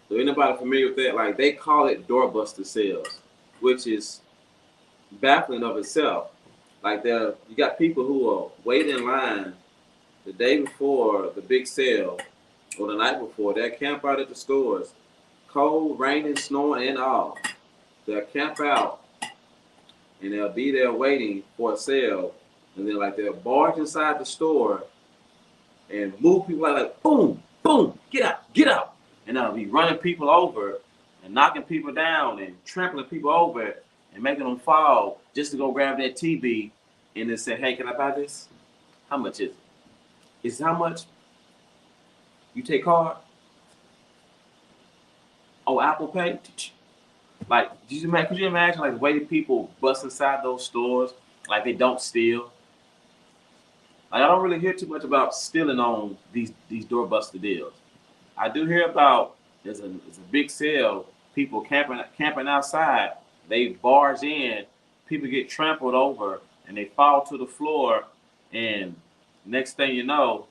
[SPEAKER 6] So anybody familiar with that? Like they call it doorbuster sales, which is baffling of itself. Like you got people who are waiting in line the day before the big sale or the night before. They'll camp out at the stores, cold, raining, snowing, and all. They'll camp out and they'll be there waiting for a sale, and then like they'll barge inside the store and move people like boom, boom, get out. And they'll be running people over and knocking people down and trampling people over and making them fall just to go grab that TV and then say, hey, can I buy this? How much is it? Is it how much? You take card? Oh, Apple Pay? Like, could you imagine like the way people bust inside those stores like they don't steal? Like, I don't really hear too much about stealing on these doorbuster deals. I do hear about there's a big sale, people camping outside, they barge in, people get trampled over and they fall to the floor, and next thing you know,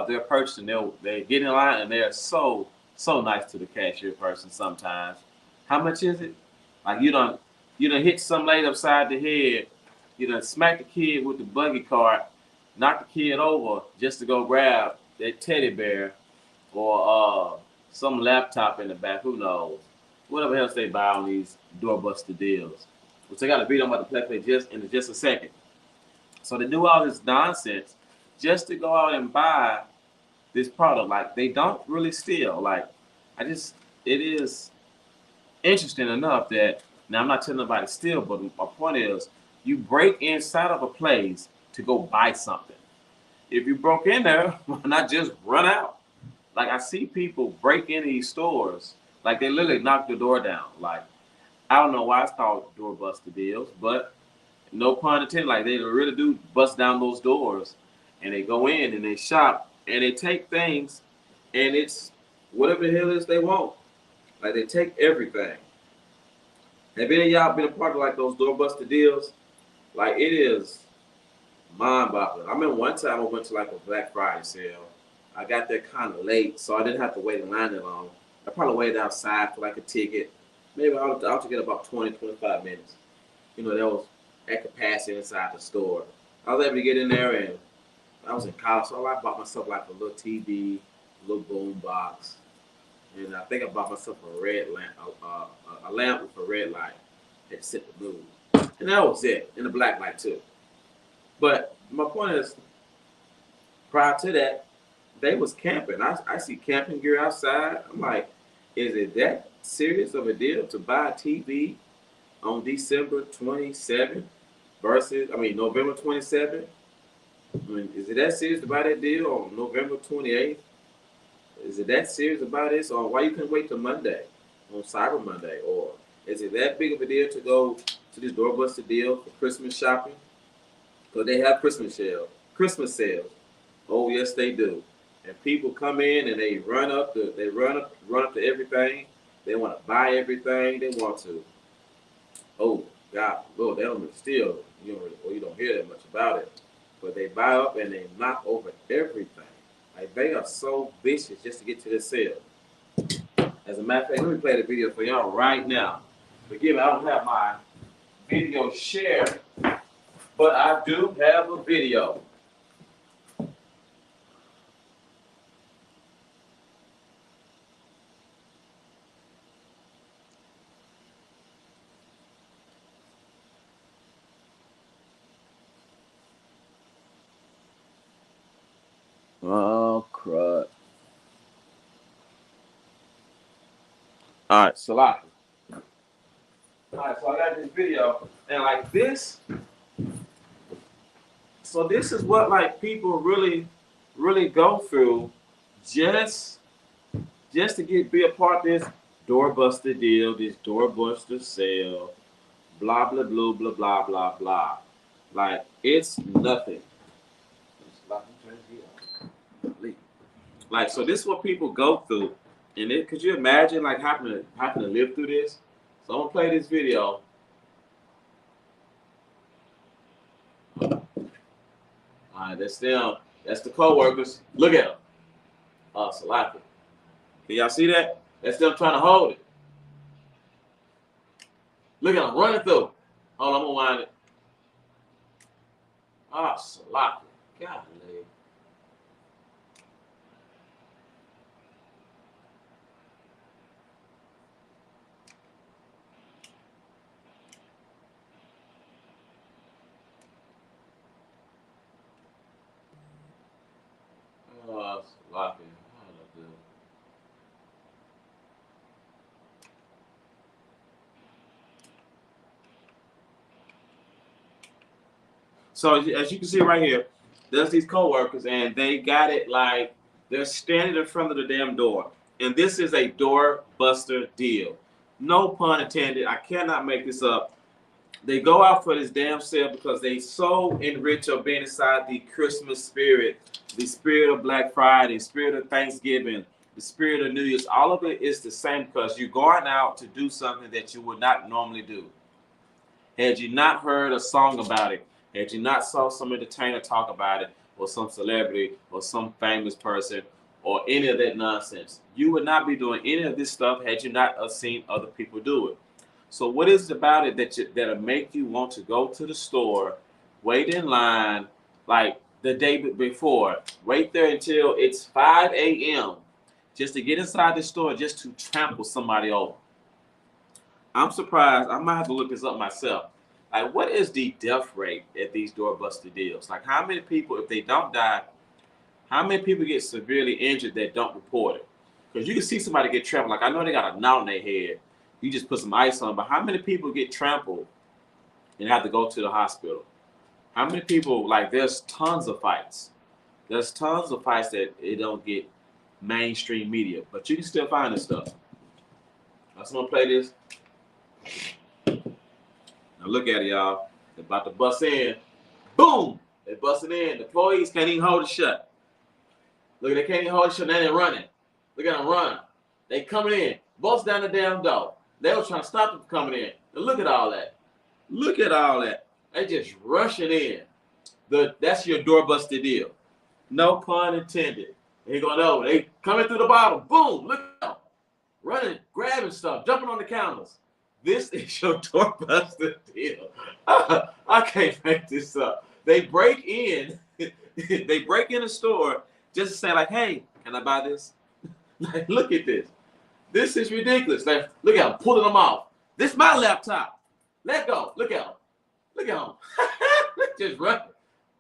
[SPEAKER 6] they're purchasing, they get in line and they're so nice to the cashier person sometimes. How much is it? Like you done hit some lady upside the head, you done smack the kid with the buggy cart, knock the kid over just to go grab that teddy bear or some laptop in the back, who knows? Whatever else they buy on these doorbuster deals. Which I got to beat them about to play in just a second. So they do all this nonsense just to go out and buy this product. Like they don't really steal. Like it is interesting enough that now I'm not telling nobody to steal, but my point is you break inside of a place to go buy something. If you broke in there, why not just run out? Like I see people break in these stores, like they literally knock the door down. Like I don't know why it's called doorbuster deals, but no pun intended. Like they really do bust down those doors, and they go in and they shop and they take things, and it's whatever the hell is they want. Like they take everything. Have any of y'all been a part of like those doorbuster deals? Like it is mind-boggling. I remember one time I went to like a Black Friday sale. I got there kind of late, so I didn't have to wait in line that long. I probably waited outside for like a ticket. Maybe I'll get about 20, 25 minutes. You know, that was at capacity inside the store. I was able to get in there, and I was in college, so I bought myself like a little TV, a little boom box, and I think I bought myself a red lamp, a lamp with a red light that set the mood, and that was it, and a black light too. But my point is, prior to that, they was camping. I see camping gear outside. I'm like, is it that serious of a deal to buy a TV on December 27th versus, November 27th? I mean, is it that serious to buy that deal on November 28th? Is it that serious about this? Or why you couldn't wait till Monday, on Cyber Monday? Or is it that big of a deal to go to this doorbuster deal for Christmas shopping? Because they have Christmas sales. Oh, yes, they do. And people come in and they run up to everything. They want to buy everything. They want to. Oh God, Lord, they don't steal. You don't hear that much about it. But they buy up and they knock over everything. Like they are so vicious just to get to this sale. As a matter of fact, let me play the video for y'all right now. Forgive me, I don't have my video shared, but I do have a video. Oh, crud. All right, Salaki. All right, so I got this video, and like this, so this is what like people really, really go through just to be a part of this doorbuster deal, this doorbuster sale, blah, blah, blah, blah, blah, blah, blah. Like, it's nothing. Like, so this is what people go through. And could you imagine like having to live through this? So I'm gonna play this video. All right, that's them. That's the co-workers. Look at them. Oh, Salaki. Can y'all see that? That's them trying to hold it. Look at them running through. Hold on, I'm gonna wind it. Oh, Salaki. Golly. Oh, Salaki. So as you can see right here, there's these co-workers, and they got it like they're standing in front of the damn door. And this is a door buster deal. No pun intended. I cannot make this up. They go out for this damn sale because they so enriched of being inside the Christmas spirit, the spirit of Black Friday, the spirit of Thanksgiving, the spirit of New Year's. All of it is the same because you're going out to do something that you would not normally do. Had you not heard a song about it, had you not saw some entertainer talk about it, or some celebrity, or some famous person, or any of that nonsense, you would not be doing any of this stuff had you not seen other people do it. So what is it about it that'll make you want to go to the store, wait in line, like the day before, wait there until it's 5 a.m. just to get inside the store just to trample somebody over? I'm surprised. I might have to look this up myself. Like, what is the death rate at these doorbuster deals? Like, how many people, if they don't die, how many people get severely injured that don't report it? Because you can see somebody get trampled. Like, I know they got a knot on their head. You just put some ice on, but how many people get trampled and have to go to the hospital? How many people, like, there's tons of fights. There's tons of fights that it don't get mainstream media, but you can still find this stuff. I'm just gonna play this. Now look at it, y'all. They're about to bust in. Boom! They're busting in. The employees can't even hold it shut. Look, they can't even hold it shut. Now they're running. Look at them run. They coming in. Bust down the damn door. They were trying to stop them from coming in. And look at all that. Look at all that. They just rushing in. That's your doorbuster deal. No pun intended. They going over. They coming through the bottom. Boom. Look out. Running, grabbing stuff, jumping on the counters. This is your doorbuster deal. I can't make this up. They break in. They break in a store just to say like, hey, can I buy this? Like, look at this. This is ridiculous. Like, look at them pulling them off. This is my laptop. Let go. Look at them. Look at them. Just run.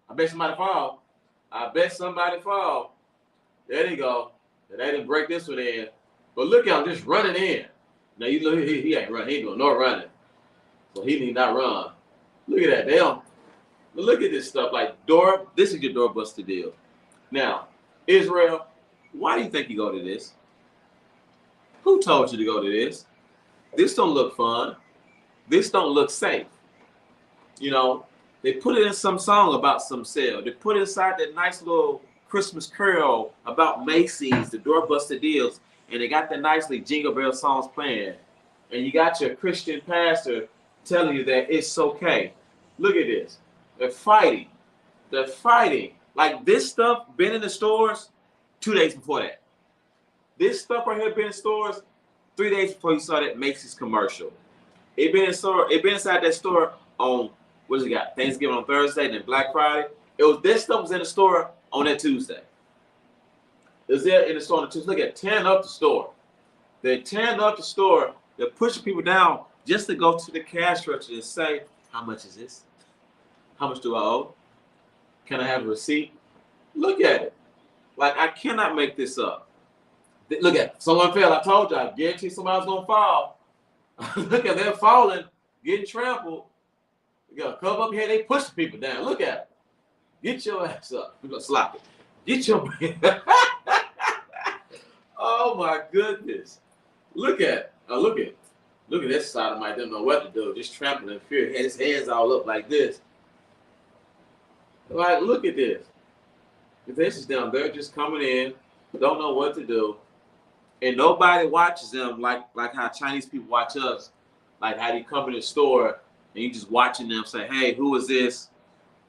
[SPEAKER 6] I bet somebody fall. I bet somebody fall. There they go. They didn't break this one in. But look at him just running in. Now you look, he ain't running. He ain't doing no running. So he need not run. Look at that. They don't. But look at this stuff. Like this is your doorbuster deal. Now, Israel, why do you think you go to this? Who told you to go to this? This don't look fun. This don't look safe. You know, they put it in some song about some sale. They put it inside that nice little Christmas carol about Macy's, the doorbuster deals, and they got the nicely Jingle Bell songs playing. And you got your Christian pastor telling you that it's okay. Look at this. They're fighting. They're fighting. Like this stuff been in the stores 2 days before that. This stuff right here been in stores 3 days before you saw that Macy's commercial. It been in store. It been inside that store on what does it got? Thanksgiving on Thursday, and then Black Friday. This stuff was in the store on that Tuesday. It was there in the store on the Tuesday. Look at tearing up the store. They're tearing up the store. They're pushing people down just to go to the cash register and say, "How much is this? How much do I owe? Can I have a receipt?" Look at it. Like I cannot make this up. Look at it. Someone fell. I told you. I guarantee somebody's gonna fall. Look at they're falling, getting trampled. You got a cover up here. They pushing people down. Look at it. Get your ass up. We're gonna slap it. Get your. Oh my goodness. Look at it. Oh, look at it. Look at this side of my don't know what to do. Just trampling in fear. He had his hands all up like this. Like, look at this. This is them. They're just coming in, don't know what to do. And nobody watches them like how Chinese people watch us. Like how you come in the store and you just watching them say, "Hey, who is this?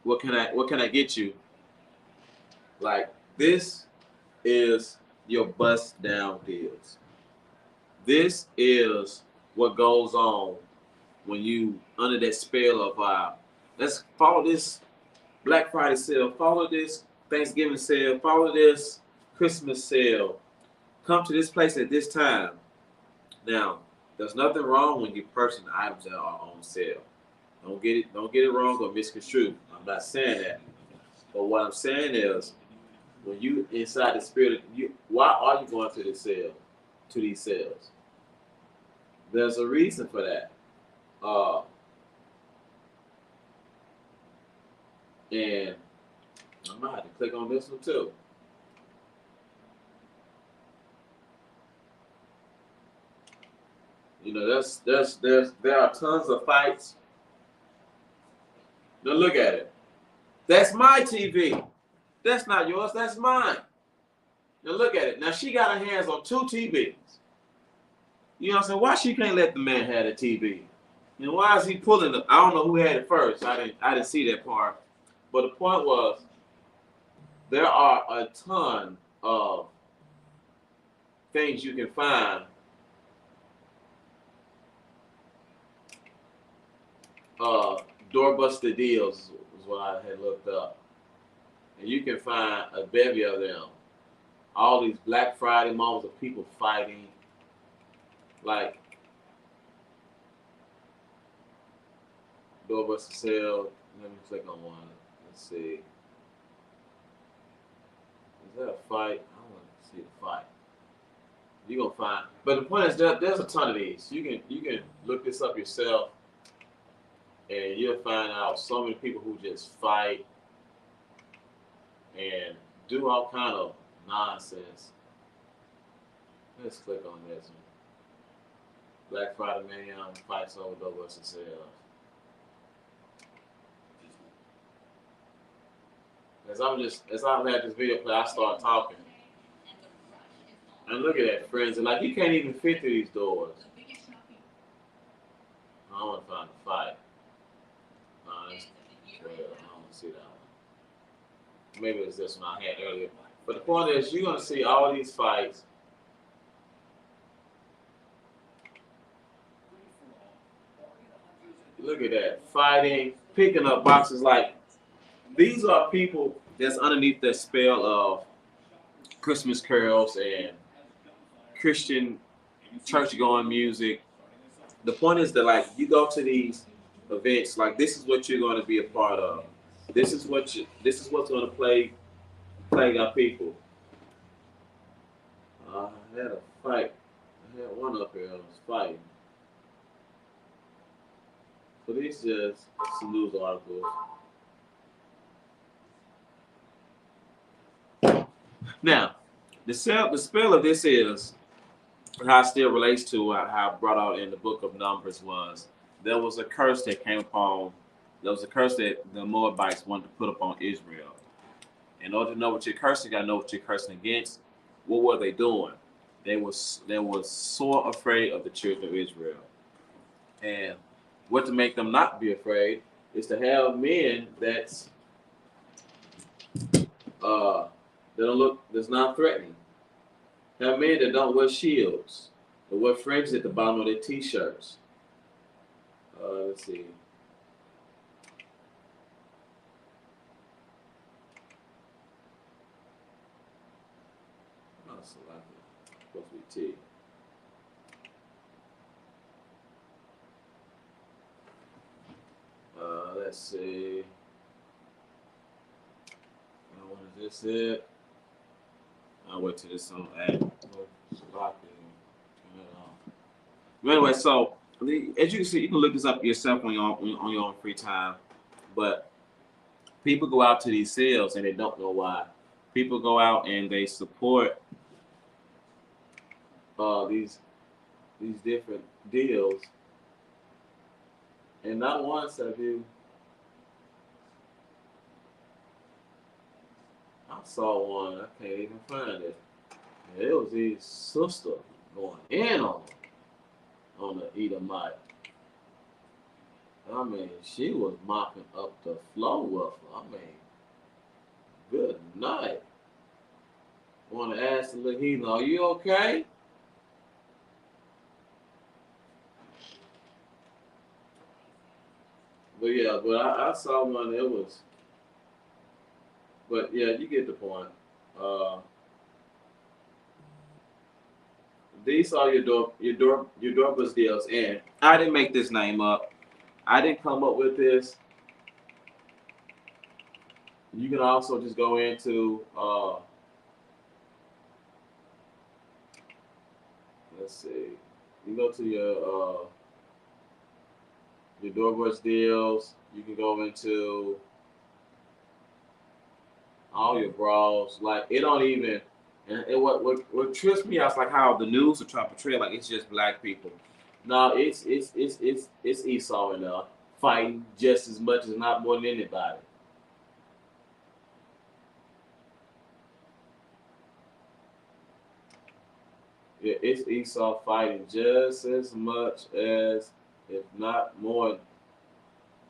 [SPEAKER 6] What can I get you?" Like this is your bust down deals. This is what goes on when you under that spell of let's follow this Black Friday sale, follow this Thanksgiving sale, follow this Christmas sale. Come to this place at this time. Now, there's nothing wrong when you purchase items that are on sale. Don't get it wrong or misconstrued. I'm not saying that. But what I'm saying is, when you inside the spirit, why are you going to this sale, to these sales? There's a reason for that. And I might have to click on this one too. You know, there are tons of fights. Now look at it. That's my TV. That's not yours. That's mine. Now look at it. Now she got her hands on 2 TVs. You know what I'm saying? Why she can't let the man have the TV? And why is he pulling it? I don't know who had it first. I didn't see that part. But the point was, there are a ton of things you can find doorbuster deals is what I had looked up. And you can find a bevy of them. All these Black Friday moments of people fighting. Like doorbuster sale. Let me click on one. Let's see. Is that a fight? I want to see the fight. You're gonna find, but the point is that there's a ton of these. You can look this up yourself, and you'll find out so many people who just fight and do all kind of nonsense. Let's click on this one. Black Friday Mayhem fights over doorbuster sales. As I'm at this video play, I start talking. And look at that, friends. And like, you can't even fit through these doors. to find a fight. That's 12. I don't see that one. Maybe it's this one I had earlier. But the point is, you're going to see all these fights. Look at that. Fighting, picking up boxes. Like, these are people that's underneath the spell of Christmas carols and Christian church-going music. The point is that, like, you go to these events, like, this is what you're going to be a part of. This is what's going to plague our people. I had a fight. I had one up here. I was fighting. So these just some news articles. Now, the spell of this is how it still relates to how I brought out in the book of Numbers was there was a curse that came upon. There was a curse that the Moabites wanted to put upon Israel. In order to know what you're cursing, you gotta know what you're cursing against. What were they doing? They was so afraid of the children of Israel. And what to make them not be afraid is to have men that's not threatening. Have men that don't wear shields, that wear fringes at the bottom of their t-shirts. Let's see. Oh, so supposed to be T. Let's see. When is this it? I'll wait till this on ad. Anyway, so as you can see, you can look this up yourself on your own free time. But people go out to these sales and they don't know why. People go out and they support these different deals, and not once have you. I saw one. I can't even find it. And it was his sister going in on the Edomite. I mean, she was mopping up the floor with her. I mean, good night. Want to ask the little heathen, are you okay? But yeah, I saw one. It was. But yeah, you get the point. These are your doorbell deals, and I didn't make this name up. I didn't come up with this. You can also just go into let's see. You go to your doorbell deals. You can go into all your bras. Like, it don't even. And what trips me out is like how the news are trying to portray like it's just black people. No, it's Esau and fighting just as much as not more than anybody. Yeah, it's Esau fighting just as much as, if not more,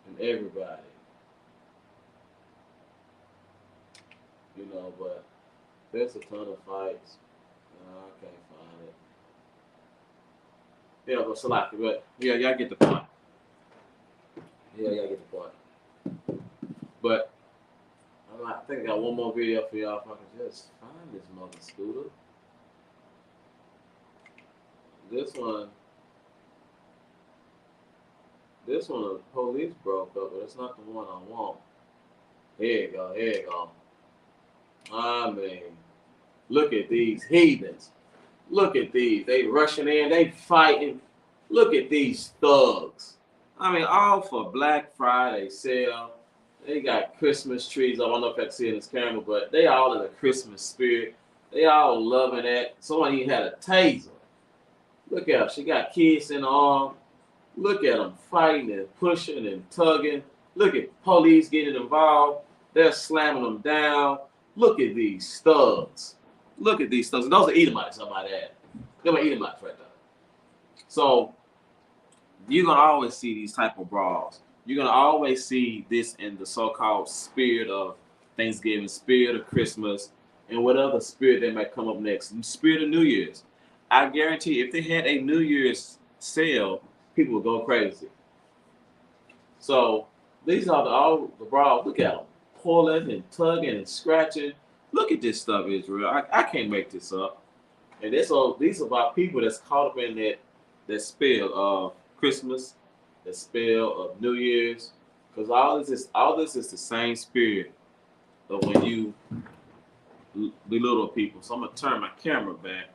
[SPEAKER 6] than everybody. You know, but there's a ton of fights. I can't find it. Yeah, but Salaki, but yeah, y'all get the point. Yeah, y'all get the point. But I think I got one more video for y'all if I can just find this mother scooter. This one, the police broke up, but it's not the one I want. Here you go. I mean, look at these heathens. Look at these. They rushing in. They fighting. Look at these thugs. I mean, all for Black Friday sale. They got Christmas trees. I don't know if I can see it in this camera, but they all in the Christmas spirit. They all loving that. Someone even had a taser. Look at her. She got kids in the arm. Look at them fighting and pushing and tugging. Look at police getting involved. They're slamming them down. Look at these thugs. Look at these thugs. Those are Edomites, I might add. They're my Edomites right there. So you're gonna always see these type of brawls. You're gonna always see this in the so-called spirit of Thanksgiving, spirit of Christmas, and what other spirit they might come up next. Spirit of New Year's. I guarantee if they had a New Year's sale, people would go crazy. So these are all the brawls. Look at them, pulling and tugging and scratching. Look at this stuff, Israel. I can't make this up. And these are about people that's caught up in that spell of Christmas, that spell of New Year's, because all this is the same spirit of when you belittle people. So I'm gonna turn my camera back.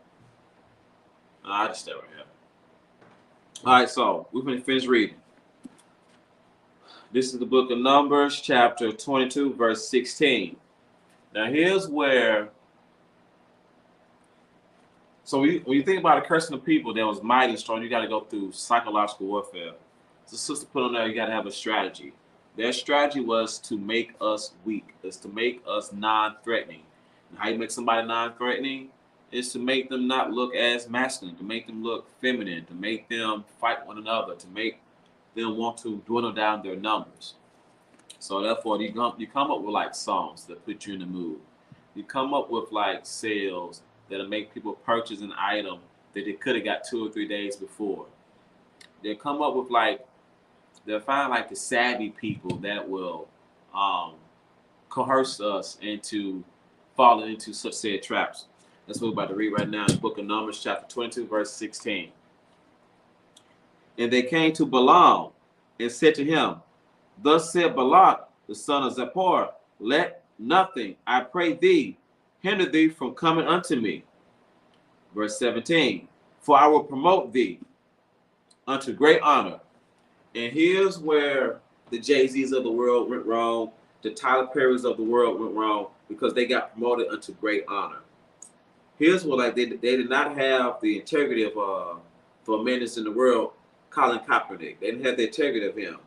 [SPEAKER 6] I just stay right here. All right, so we're gonna finish reading. This is the book of Numbers, chapter 22, verse 16. Now here's where. So when you think about a cursing of people that was mighty strong, you got to go through psychological warfare. So sister put on there, you got to have a strategy. Their strategy was to make us weak, is to make us non-threatening. And how you make somebody non-threatening is to make them not look as masculine, to make them look feminine, to make them fight one another, to make them want to dwindle down their numbers. So therefore, you come up with like songs that put you in the mood. You come up with like sales that'll make people purchase an item that they could have got 2 or 3 days before. They'll come up with they'll find like the savvy people that will coerce us into falling into such said traps. That's what we're about to read right now in the book of Numbers, chapter 22, verse 16. And they came to Balaam and said to him, Thus said Balak, the son of Zippor, let nothing, I pray thee, hinder thee from coming unto me. Verse 17, for I will promote thee unto great honor. And here's where the Jay-Z's of the world went wrong, the Tyler Perry's of the world went wrong, because they got promoted unto great honor. Here's what they did not have the integrity of for a man that's in the world, Colin Kaepernick. They didn't have the integrity of him.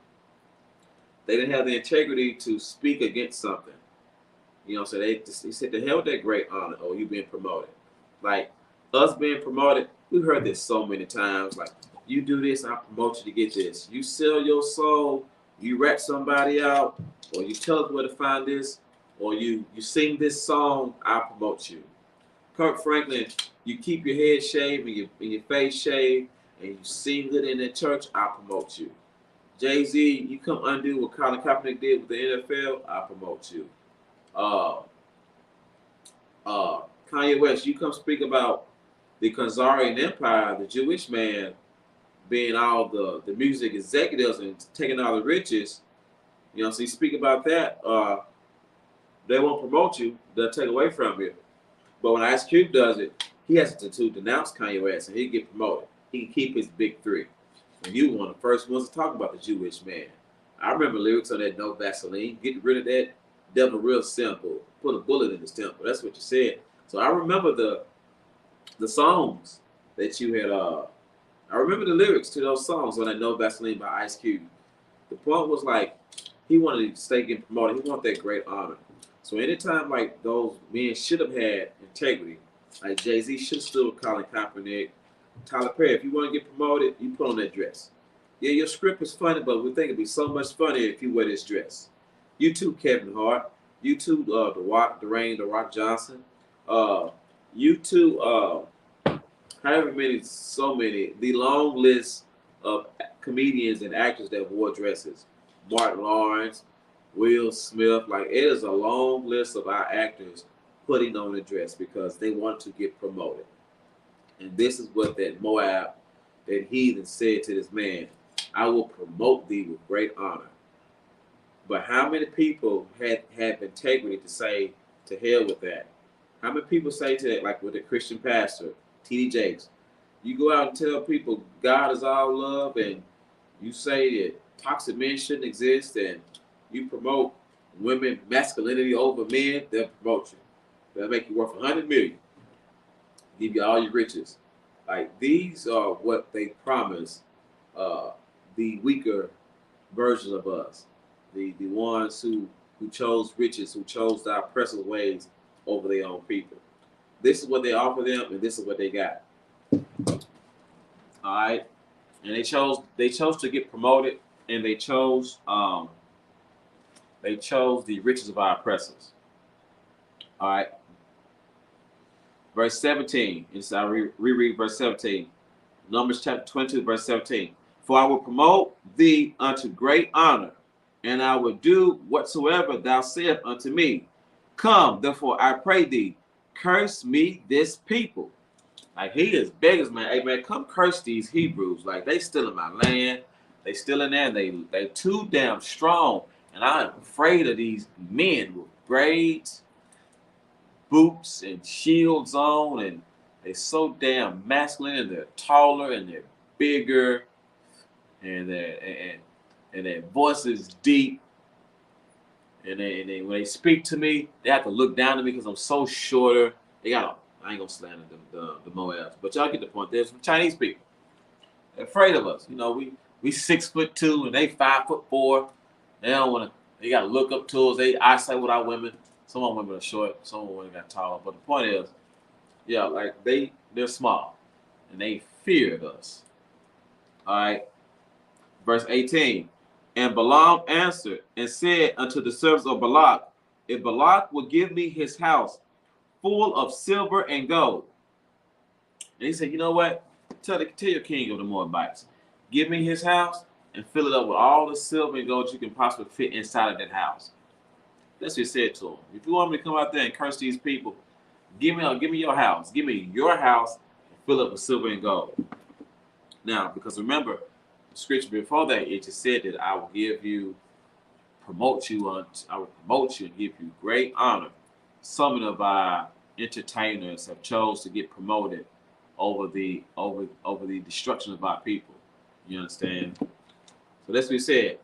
[SPEAKER 6] They didn't have the integrity to speak against something. You know, so they said, the hell with that great honor, or you being promoted. Like, us being promoted, we've heard this so many times. Like, you do this, I promote you to get this. You sell your soul, you rat somebody out, or you tell us where to find this, or you sing this song, I promote you. Kirk Franklin, you keep your head shaved and your face shaved, and you sing good in the church, I promote you. Jay-Z, you come undo what Colin Kaepernick did with the NFL, I promote you. Kanye West, you come speak about the Khazarian Empire, the Jewish man being all the music executives and taking all the riches. You know, so you speak about that, they won't promote you, they'll take away from you. But when Ice Cube does it, he has to denounce Kanye West and he get promoted. He can keep his big three. And you were one of the first ones to talk about the Jewish man. I remember lyrics on that No Vaseline. Get rid of that devil real simple. Put a bullet in his temple. That's what you said. So I remember the songs that you had. I remember the lyrics to those songs on that No Vaseline by Ice Cube. The point was like he wanted to stay getting promoted. He wanted that great honor. So anytime like those men should have had integrity, like Jay-Z should have stood with Colin Kaepernick, Tyler Perry, if you want to get promoted, you put on that dress. Yeah, your script is funny, but we think it'd be so much funnier if you wear this dress. You too, Kevin Hart. You too, Dwayne The Rock Johnson. You too, however many, so many. The long list of comedians and actors that wore dresses. Martin Lawrence, Will Smith. Like, it is a long list of our actors putting on a dress because they want to get promoted. And this is what that Moab, that heathen said to this man, I will promote thee with great honor. But how many people have integrity to say, to hell with that? How many people say to that, like with the Christian pastor, T.D. Jakes, you go out and tell people God is all love and you say that toxic men shouldn't exist and you promote women masculinity over men, they'll promote you. They'll make you worth $100 million. Give you all your riches. Like, these are what they promise the weaker versions of us, the ones who chose riches, who chose the oppressive ways over their own people. This is what they offer them, and this is what they got. All right. and they chose to get promoted, and they chose the riches of our oppressors. All right. Verse 17. I reread verse 17. Numbers chapter 22, verse 17. For I will promote thee unto great honor, and I will do whatsoever thou sayest unto me. Come, therefore, I pray thee, curse me this people. Like, he is beggars, man. Hey, man, come curse these Hebrews. Like, they still in my land. They still in there. They too damn strong. And I'm afraid of these men with braids, boots, and shields on. And they're so damn masculine, and they're taller, and they're bigger. And their voice is deep. And they when they speak to me, they have to look down to me because I'm so shorter. I ain't gonna slander the Moabs, but y'all get the point. There's some Chinese people. They're afraid of us. You know, we 6'2" and they 5'4". They don't wanna. They gotta look up to us. They eyesight with our women. Some of women are short. Some of women got taller. But the point is, yeah, like they're small, and they feared us. All right. Verse 18. And Balaam answered and said unto the servants of Balak, if Balak will give me his house full of silver and gold. And he said, you know what? Tell your king of the Moabites, give me his house and fill it up with all the silver and gold you can possibly fit inside of that house. That's what he said to him. If you want me to come out there and curse these people, give me your house. Give me your house and fill it with silver and gold. Now, because remember, the scripture before that, it just said that I will promote you and give you great honor. Some of our entertainers have chose to get promoted over the destruction of our people. You understand? So that's what he said.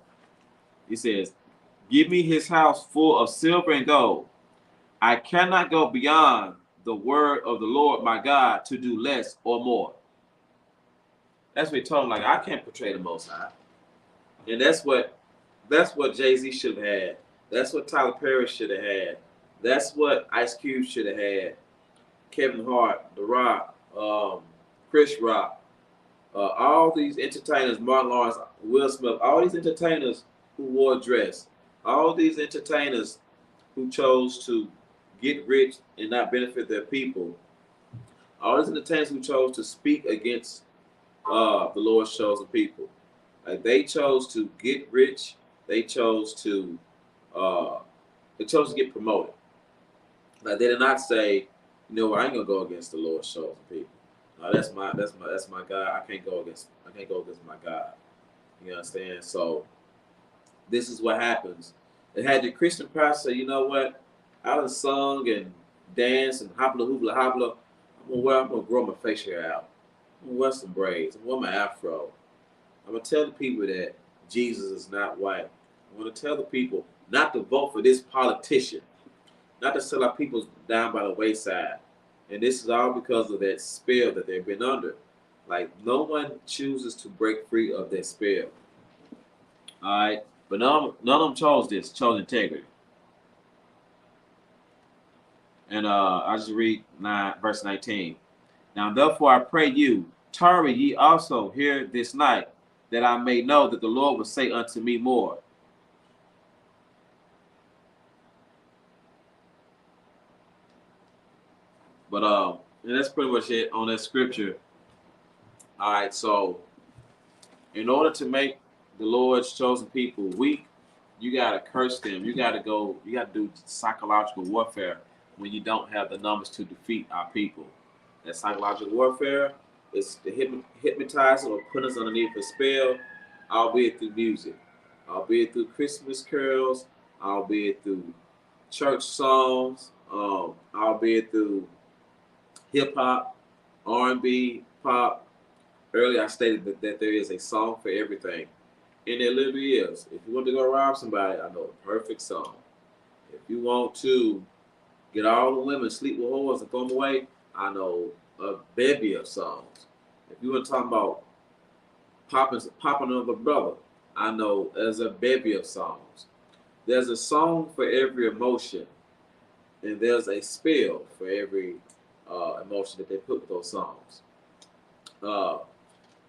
[SPEAKER 6] He says, give me his house full of silver and gold. I cannot go beyond the word of the Lord my God to do less or more. That's what he told him. Like, I can't portray the Most High. And that's what Jay-Z should have had. That's what Tyler Perry should have had. That's what Ice Cube should have had. Kevin Hart, The Rock, Chris Rock, all these entertainers, Martin Lawrence, Will Smith, all these entertainers who wore a dress, all these entertainers who chose to get rich and not benefit their people, all these entertainers who chose to speak against the Lord's chosen people. Like, they chose to get rich. They chose to get promoted. Like, they did not say, you know what, I ain't gonna go against the Lord's chosen people. No, that's my God. I can't go against my God. You understand? So this is what happens. They had the Christian pastor say, you know what, I done sung and danced and hoopla hoopla hoopla. I'm gonna grow my facial hair out. I'm gonna wear some braids. I'm gonna wear my afro. I'm gonna tell the people that Jesus is not white. I'm gonna tell the people not to vote for this politician, not to sell our people down by the wayside. And this is all because of that spell that they've been under. Like, no one chooses to break free of that spell. All right, but none of them chose integrity. And I just read verse 19. Now therefore I pray you, tarry ye also here this night, that I may know that the Lord will say unto me more. But and that's pretty much it on that scripture. All right, so in order to make the Lord's chosen people weak, you gotta curse them. You gotta do psychological warfare when you don't have the numbers to defeat our people. That psychological warfare is to hypnotize or put us underneath a spell, albeit through music, albeit through Christmas carols, albeit through church songs, albeit through hip hop, R&B, pop. Earlier I stated that there is a song for everything. And there literally is. If you want to go rob somebody, I know a perfect song. If you want to get all the women, sleep with whores and throw them away, I know a bevy of songs. If you want to talk about popping of a brother, I know there's a bevy of songs. There's a song for every emotion, and there's a spell for every emotion that they put with those songs.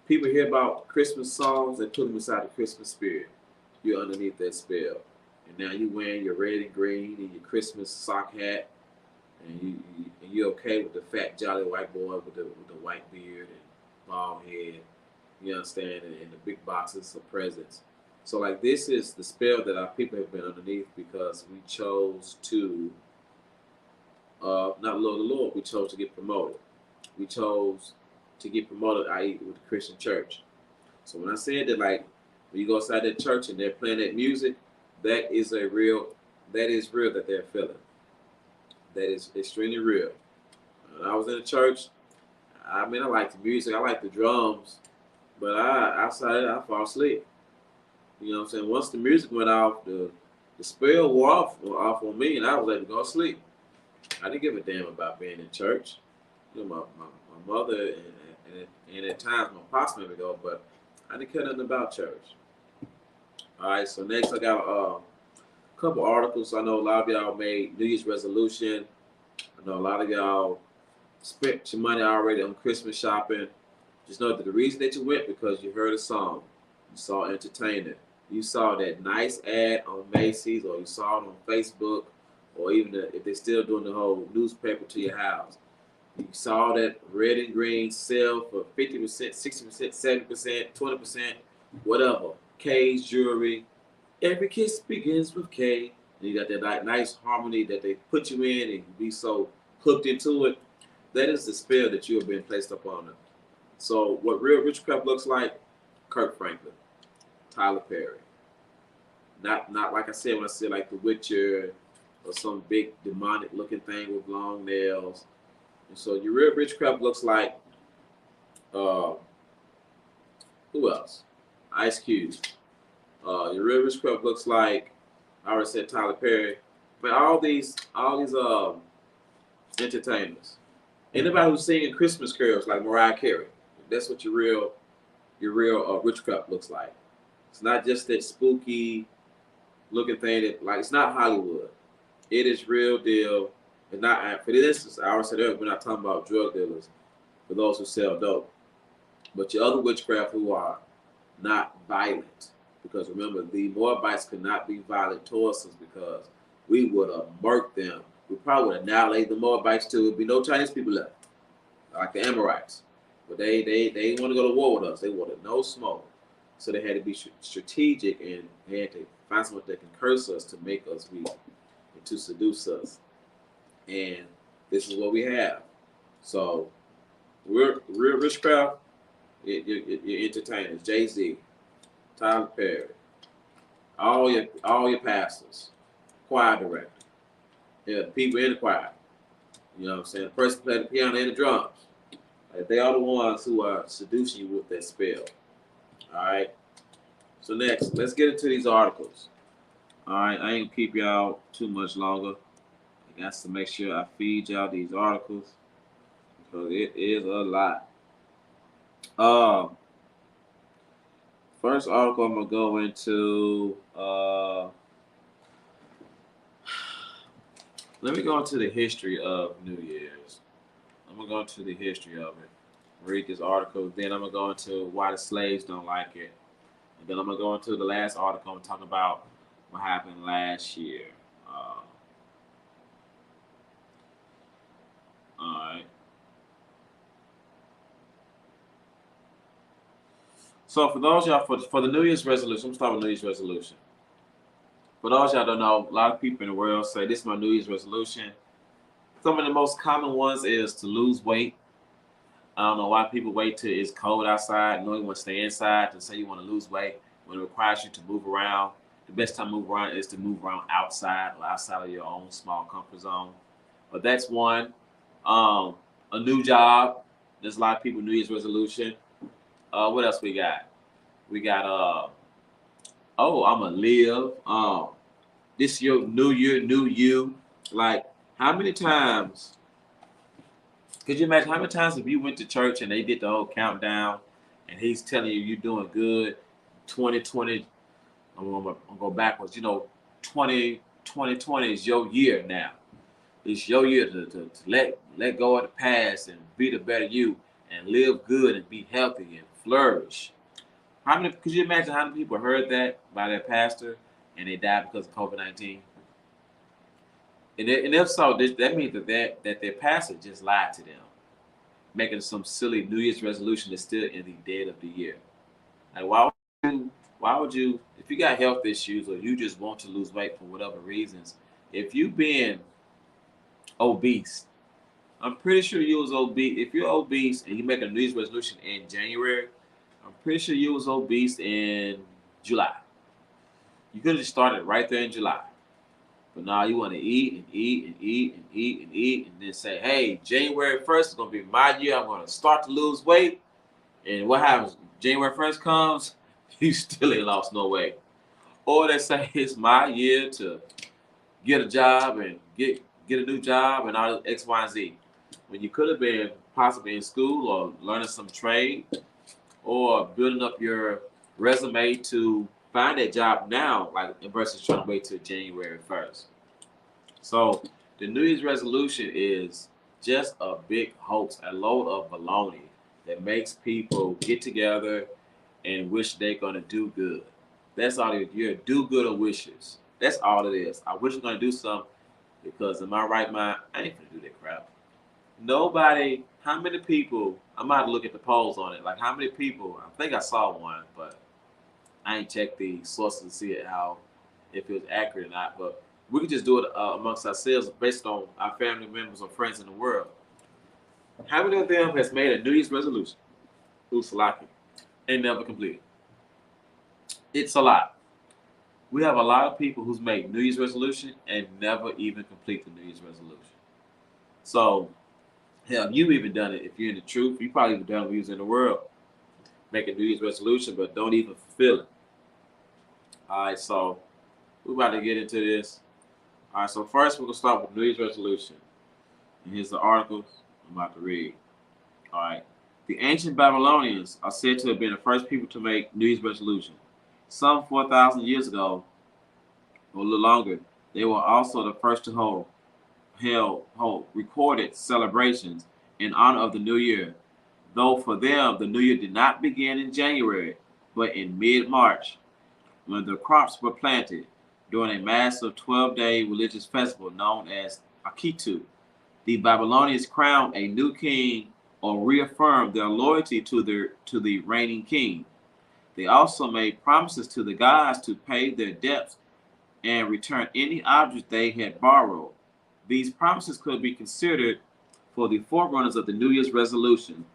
[SPEAKER 6] people hear about Christmas songs and put them inside the Christmas spirit. You're underneath that spell. And now you wearing your red and green and your Christmas sock hat, and you're okay with the fat jolly white boy with the white beard and bald head. You understand, and the big boxes of presents. So like this is the spell that our people have been underneath because we chose to not love the Lord. We chose to get promoted. We chose to get promoted, i.e. with the Christian church. So when I said that, like, when you go outside that church and they're playing that music, that is real that they're feeling. That is extremely real. When I was in the church, I mean, I like the music, I like the drums, but outside I fall asleep. You know what I'm saying? Once the music went off, the spell wore off on me, and I was able to go to sleep. I didn't give a damn about being in church. You know, my mother and at times my pastor made me go, but I didn't care nothing about church. All right, so next I got a couple articles. I know a lot of y'all made New Year's resolution. I know a lot of y'all spent your money already on Christmas shopping. Just know that the reason that you went because you heard a song, you saw entertainment, you saw that nice ad on Macy's, or you saw it on Facebook, or even if they're still doing the whole newspaper to your house. You saw that red and green sale for 50%, 60%, 70%, 20%, whatever. K's jewelry. Every kiss begins with K. And you got that nice harmony that they put you in and you be so hooked into it. That is the spell that you have been placed upon them. So what real witchcraft looks like, Kirk Franklin, Tyler Perry. Not like I said when I said like The Witcher or some big demonic looking thing with long nails. And so your real witchcraft looks like, who else? Ice Cube. Your real witchcraft looks like, I already said Tyler Perry, but all these entertainers. Anybody who's singing Christmas carols like Mariah Carey, that's what your real witchcraft looks like. It's not just that spooky looking thing that, like, it's not Hollywood. It is real deal. It's not, for instance, I already said earlier, we're not talking about drug dealers, for those who sell dope. But your other witchcraft who are not violent. Because remember, the Moabites could not be violent towards us because we would have murked them. We probably would annihilate the Moabites too. There'd be no Chinese people left, like the Amorites. But they didn't want to go to war with us. They wanted no smoke. So they had to be strategic, and they had to find someone that can curse us to make us weak and to seduce us. And this is what we have. So real witchcraft, your entertainers, Jay-Z, Tyler Perry, all your pastors, choir director, the people in the choir. You know what I'm saying? The person who played the piano and the drums. Like, they are the ones who are seducing you with that spell. All right. So next, let's get into these articles. All right, I ain't gonna keep y'all too much longer. I got to make sure I feed y'all these articles because it is a lot. First article I'm gonna go into. Let me go into the history of New Year's. I'm gonna go into the history of it. Read this article. Then I'm gonna go into why the slaves don't like it. And then I'm gonna go into the last article and talk about what happened last year. All right. So for those y'all, for the New Year's resolution, I'm starting with New Year's resolution. For those y'all don't know, a lot of people in the world say this is my New Year's resolution. Some of the most common ones is to lose weight. I don't know why people wait till it's cold outside, knowing you want to stay inside to say you want to lose weight when it requires you to move around. The best time to move around is to move around outside or outside of your own small comfort zone. But that's one. A new job. There's a lot of people New Year's resolution. What else we got? We got I'm gonna live. This year, new year, new you. Like, how many times? Could you imagine how many times if you went to church and they did the whole countdown, and he's telling you you're doing good? 2020. I'm gonna go backwards. 2020 is your year now. It's your year to let go of the past and be the better you and live good and be healthy and flourish. How many? Could you imagine how many people heard that by their pastor and they died because of COVID-19? And if so, that means that their pastor just lied to them, making some silly New Year's resolution that's still in the dead of the year. Like why would you if you got health issues or you just want to lose weight for whatever reasons, if you been obese, I'm pretty sure you was obese. If you're obese and you make a New Year's resolution in January, I'm pretty sure you was obese in July. You could have just started right there in July. But now you want to eat and eat and eat and eat and eat and then say, hey, January 1st is going to be my year. I'm going to start to lose weight. And what happens? January 1st comes, you still ain't lost no weight. Or they say it's my year to get a job and get a new job and all X, Y, and Z. When you could have been possibly in school or learning some trade or building up your resume to find that job now, like versus trying to wait till January 1st. So the New Year's resolution is just a big hoax, a load of baloney that makes people get together and wish they're gonna do good. That's all it is. You're do-gooder wishes. That's all it is. I wish I'm gonna do something because in my right mind, I ain't gonna do that crap. Nobody, how many people, I'm about to look at the polls on it, like how many people, I think I saw one, but I ain't checked the sources to see if it was accurate or not, but we could just do it amongst ourselves based on our family members or friends in the world. How many of them has made a New Year's resolution? Who's lucky? And never completed. It's a lot. We have a lot of people who's made New Year's resolution and never even complete the New Year's resolution. So, hell, you've even done it. If you're in the truth, you probably even done it when you was in the world. Make a New Year's resolution, but don't even fulfill it. All right, so we're about to get into this. All right, so first we're going to start with New Year's resolution. And here's the article I'm about to read. All right. The ancient Babylonians are said to have been the first people to make New Year's resolution. Some 4,000 years ago, or a little longer, they were also the first to hold recorded celebrations in honor of the New Year. Though for them, the New Year did not begin in January, but in mid-March, when the crops were planted during a massive 12-day religious festival known as Akitu. The Babylonians crowned a new king or reaffirmed their loyalty to the reigning king. They also made promises to the gods to pay their debts and return any object they had borrowed. These promises could be considered for the forerunners of the New Year's resolution.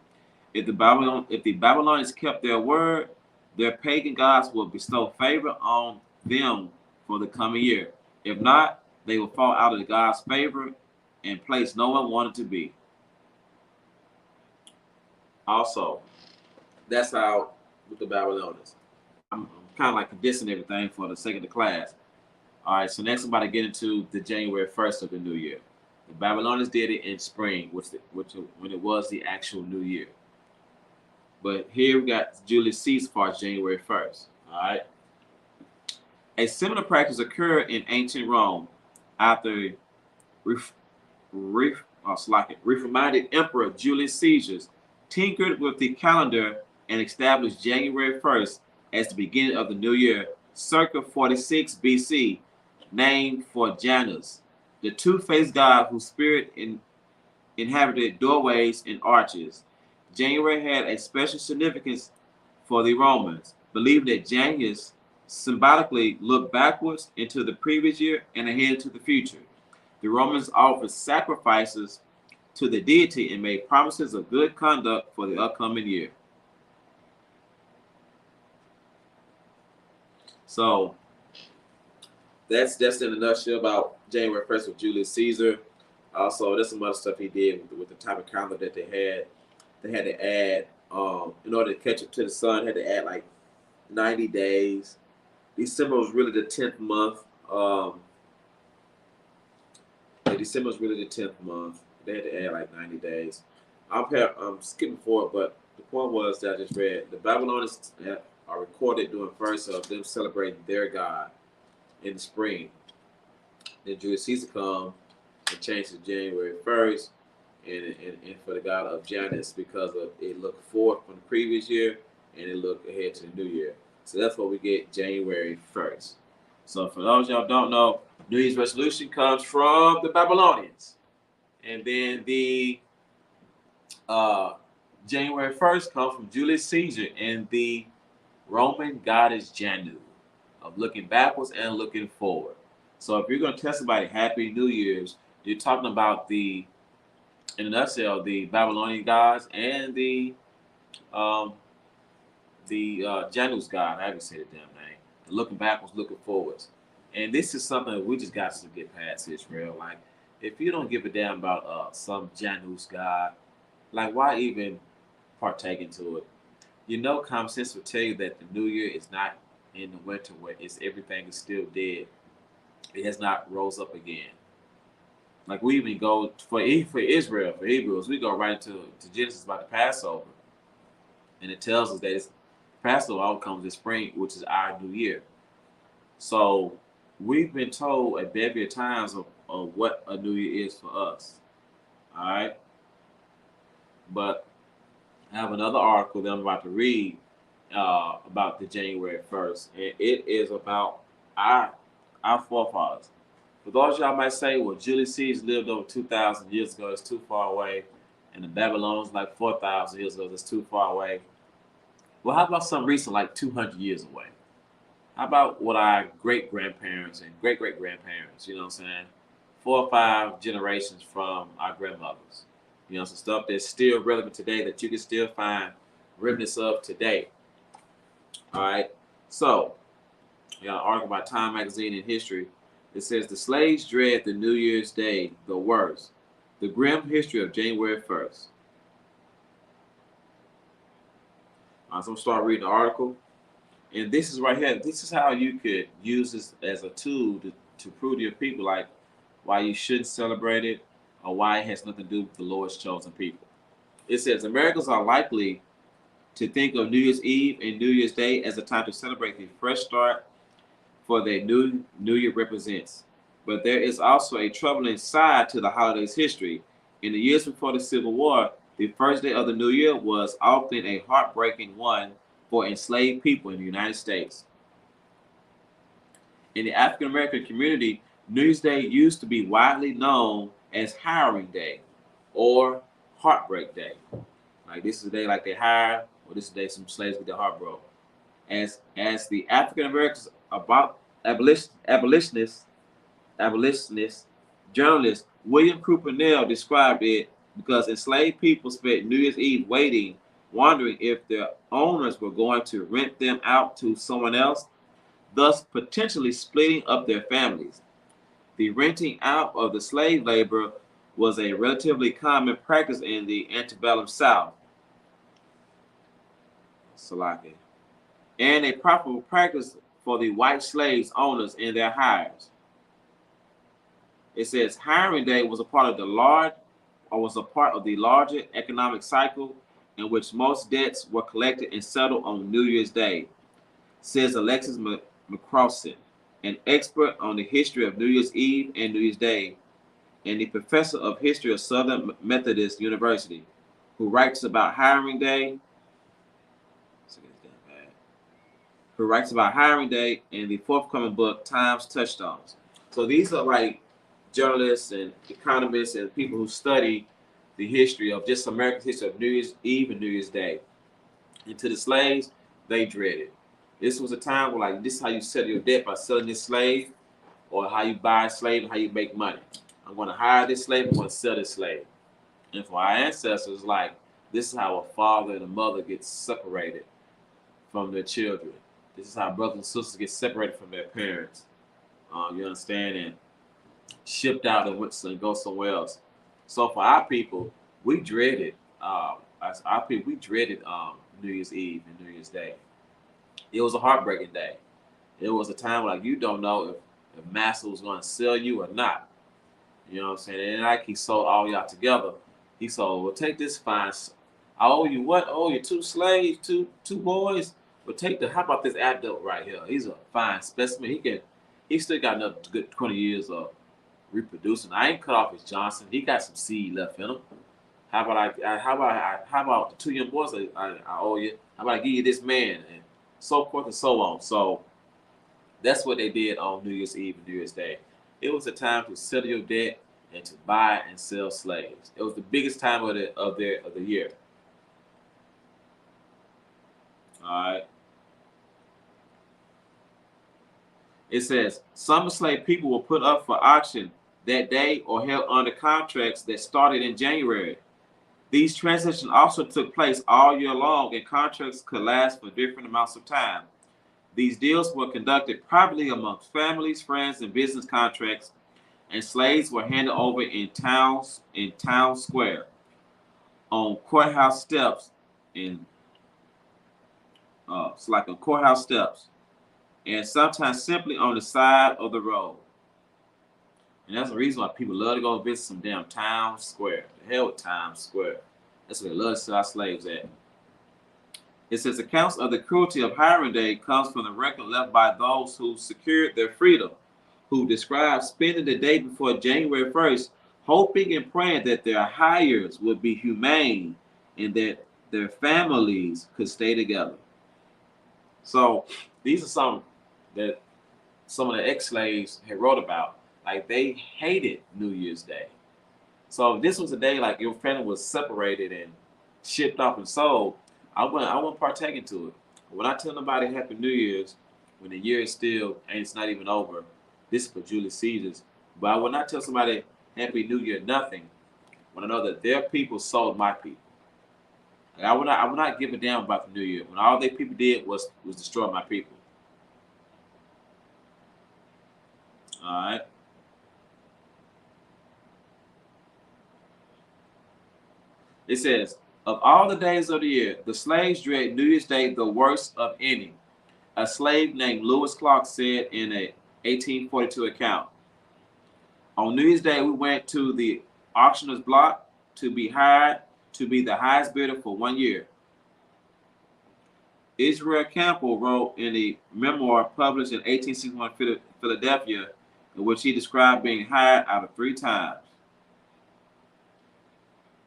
[SPEAKER 6] If the Babylonians kept their word, their pagan gods will bestow favor on them for the coming year. If not, they will fall out of the God's favor and place no one wanted to be. Also, that's how with the Babylonians. I'm kind of like condensing everything for the sake of the class. All right, so next I'm about to get into the January 1st of the new year. The Babylonians did it in spring, when it was the actual new year. But here we got Julius Caesar for January 1st. All right. A similar practice occurred in ancient Rome after reformed Emperor Julius Caesar tinkered with the calendar and established January 1st as the beginning of the new year, circa 46 BC, named for Janus, the two-faced god whose spirit inhabited doorways and arches. January had a special significance for the Romans, believing that Janus symbolically looked backwards into the previous year and ahead to the future. The Romans offered sacrifices to the deity and made promises of good conduct for the upcoming year. So that's in a nutshell about January 1st with Julius Caesar. Also, there's some other stuff he did with the type of calendar that they had. They had to add, in order to catch up to the sun, had to add like 90 days. December was really the 10th month. December was really the 10th month. They had to add like 90 days. I'm skipping forward, but the point was that I just read the Babylonians are recorded doing first of them celebrating their god in the spring. Then Julius Caesar come and changed to January 1st, and for the god of Janus because of it looked forward from the previous year and they look ahead to the new year. So that's what we get January 1st. So for those y'all don't know, New Year's resolution comes from the Babylonians. And then the January 1st comes from Julius Caesar and the Roman goddess Janu, of looking backwards and looking forward. So if you're going to tell somebody Happy New Year's, you're talking about in a nutshell, the Babylonian gods and the Janu's god. I haven't said the damn name. Looking backwards, looking forwards. And this is something that we just got to get past, Israel. Like, if you don't give a damn about some Janu's god, like, why even partake into it? You know, common sense will tell you that the new year is not in the winter where everything is still dead. It has not rose up again. Like, we even go for Israel, for Hebrews, we go right to Genesis about the Passover. And it tells us that Passover all comes in spring, which is our new year. So we've been told a bevy of times of what a new year is for us. All right. But I have another article that I'm about to read about the January 1st. And it is about our forefathers. For those y'all might say, well, Julius Caesar lived over 2,000 years ago. It's too far away. And the Babylonians like 4,000 years ago. That's too far away. Well, how about some recent, like 200 years away? How about what our great-grandparents and great-great-grandparents, you know what I'm saying? 4 or 5 generations from our grandmothers. You know, some stuff that's still relevant today that you can still find remnants of today. All right. So, you got an article by Time Magazine in History. It says, the slaves dread the New Year's Day the worst. The grim history of January 1st. All right, so I'm going to start reading the article. And this is right here. This is how you could use this as a tool to prove to your people, like, why you shouldn't celebrate it or why it has nothing to do with the Lord's chosen people. It says, Americans are likely to think of New Year's Eve and New Year's Day as a time to celebrate the fresh start for their new year represents. But there is also a troubling side to the holiday's history. In the years before the Civil War, the first day of the new year was often a heartbreaking one for enslaved people in the United States. In the African American community, New Year's Day used to be widely known as Hiring Day or Heartbreak Day. Like, this is the day like they hire, or this is the day some slaves get their heart broke. As the African Americans about abolitionist journalist William Cooper Nell described it, because enslaved people spent New Year's Eve waiting, wondering if their owners were going to rent them out to someone else, thus potentially splitting up their families. The renting out of the slave labor was a relatively common practice in the antebellum South, and a profitable practice for the white slaves owners and their hires. It says Hiring Day was a part of the larger economic cycle in which most debts were collected and settled on New Year's Day, says Alexis McCrossin, an expert on the history of New Year's Eve and New Year's Day, and the professor of history of Southern Methodist University, who writes about Hiring Day. In the forthcoming book, Time's Touchstones. So these are like journalists and economists and people who study the history of just America's history of New Year's Eve and New Year's Day. And to the slaves, they dreaded. This was a time where, like, this is how you settle your debt, by selling this slave, or how you buy a slave and how you make money. I'm going to hire this slave, I'm going to sell this slave. And for our ancestors, like, this is how a father and a mother get separated from their children. This is how brothers and sisters get separated from their parents. You understand? And shipped out and go somewhere else. So for our people, we dreaded New Year's Eve and New Year's Day. It was a heartbreaking day. It was a time where, like, you don't know if master was going to sell you or not. You know what I'm saying? And like, he sold all y'all together. He sold, well, take this fine. I owe you what? I owe you 2 slaves, two boys. But how about this adult right here? He's a fine specimen. He still got another good 20 years of reproducing. I ain't cut off his Johnson. He got some seed left in him. How about how about the 2 young boys I owe you? How about I give you this man, and so forth and so on. So that's what they did on New Year's Eve and New Year's Day. It was a time to settle your debt and to buy and sell slaves. It was the biggest time of the year. All right. It says some enslaved people were put up for auction that day or held under contracts that started in January. These transactions also took place all year long, and contracts could last for different amounts of time. These deals were conducted privately amongst families, friends, and business contracts, and slaves were handed over in town square, on courthouse steps, it's like on courthouse steps, and sometimes simply on the side of the road. And that's the reason why people love to go visit some damn town square. The hell with Times Square. That's where they love to sell our slaves at. It says accounts of the cruelty of hiring day comes from the record left by those who secured their freedom, who described spending the day before January 1st, hoping and praying that their hires would be humane and that their families could stay together. So these are some of the ex-slaves had wrote about. Like, they hated New Year's Day. So if this was a day like your family was separated and shipped off and sold, I wouldn't partake into it. When I tell somebody Happy New Year's, when the year is still, and it's not even over, this is for Julius Caesars. But I would not tell somebody Happy New Year nothing when I know that their people sold my people. Like, I would not give a damn about the New Year when all their people did was destroy my people. All right. It says, of all the days of the year, the slaves dread New Year's Day the worst of any. A slave named Lewis Clark said in a 1842 account. On New Year's Day, we went to the auctioneer's block to be hired to be the highest bidder for 1 year. Israel Campbell wrote in a memoir published in 1861 Philadelphia, in which he described being hired out of 3 times.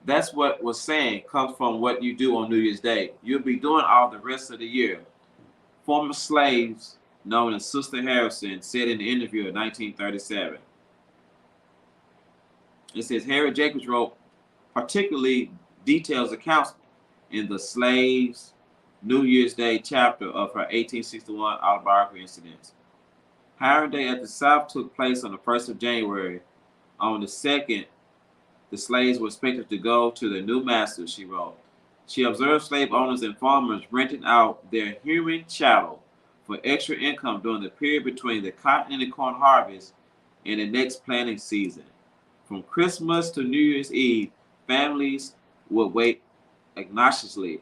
[SPEAKER 6] That's what was saying comes from what you do on New Year's Day. You'll be doing all the rest of the year. Former slaves known as Sister Harrison said in the interview in 1937. It says Harriet Jacobs wrote particularly details accounts in the Slaves New Year's Day chapter of her 1861 autobiography incidents. Hiring day at the South took place on the 1st of January. On the 2nd, the slaves were expected to go to their new masters, she wrote. She observed slave owners and farmers renting out their human chattel for extra income during the period between the cotton and the corn harvest and the next planting season. From Christmas to New Year's Eve, families would wait anxiously.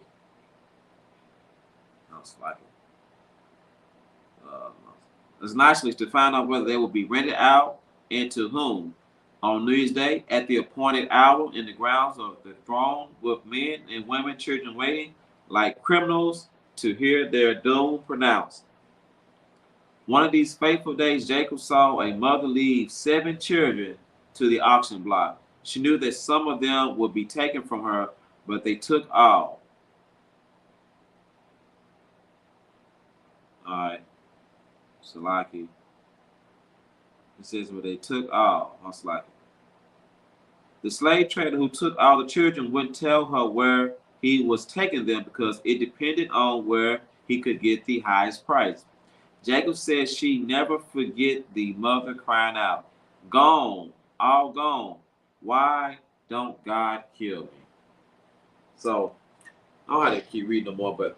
[SPEAKER 6] To find out whether they will be rented out and to whom. On New Year's Day, at the appointed hour, in the grounds of the throne, with men and women, children waiting, like criminals, to hear their doom pronounced. One of these fateful days, Jacob saw a mother leave 7 children to the auction block. She knew that some of them would be taken from her, but they took all. All right. Salaki. It says, well, they took all. Salaki. The slave trader who took all the children wouldn't tell her where he was taking them because it depended on where he could get the highest price. Jacob says she never forget the mother crying out, "Gone, all gone. Why don't God kill me?" So I don't have to keep reading no more, but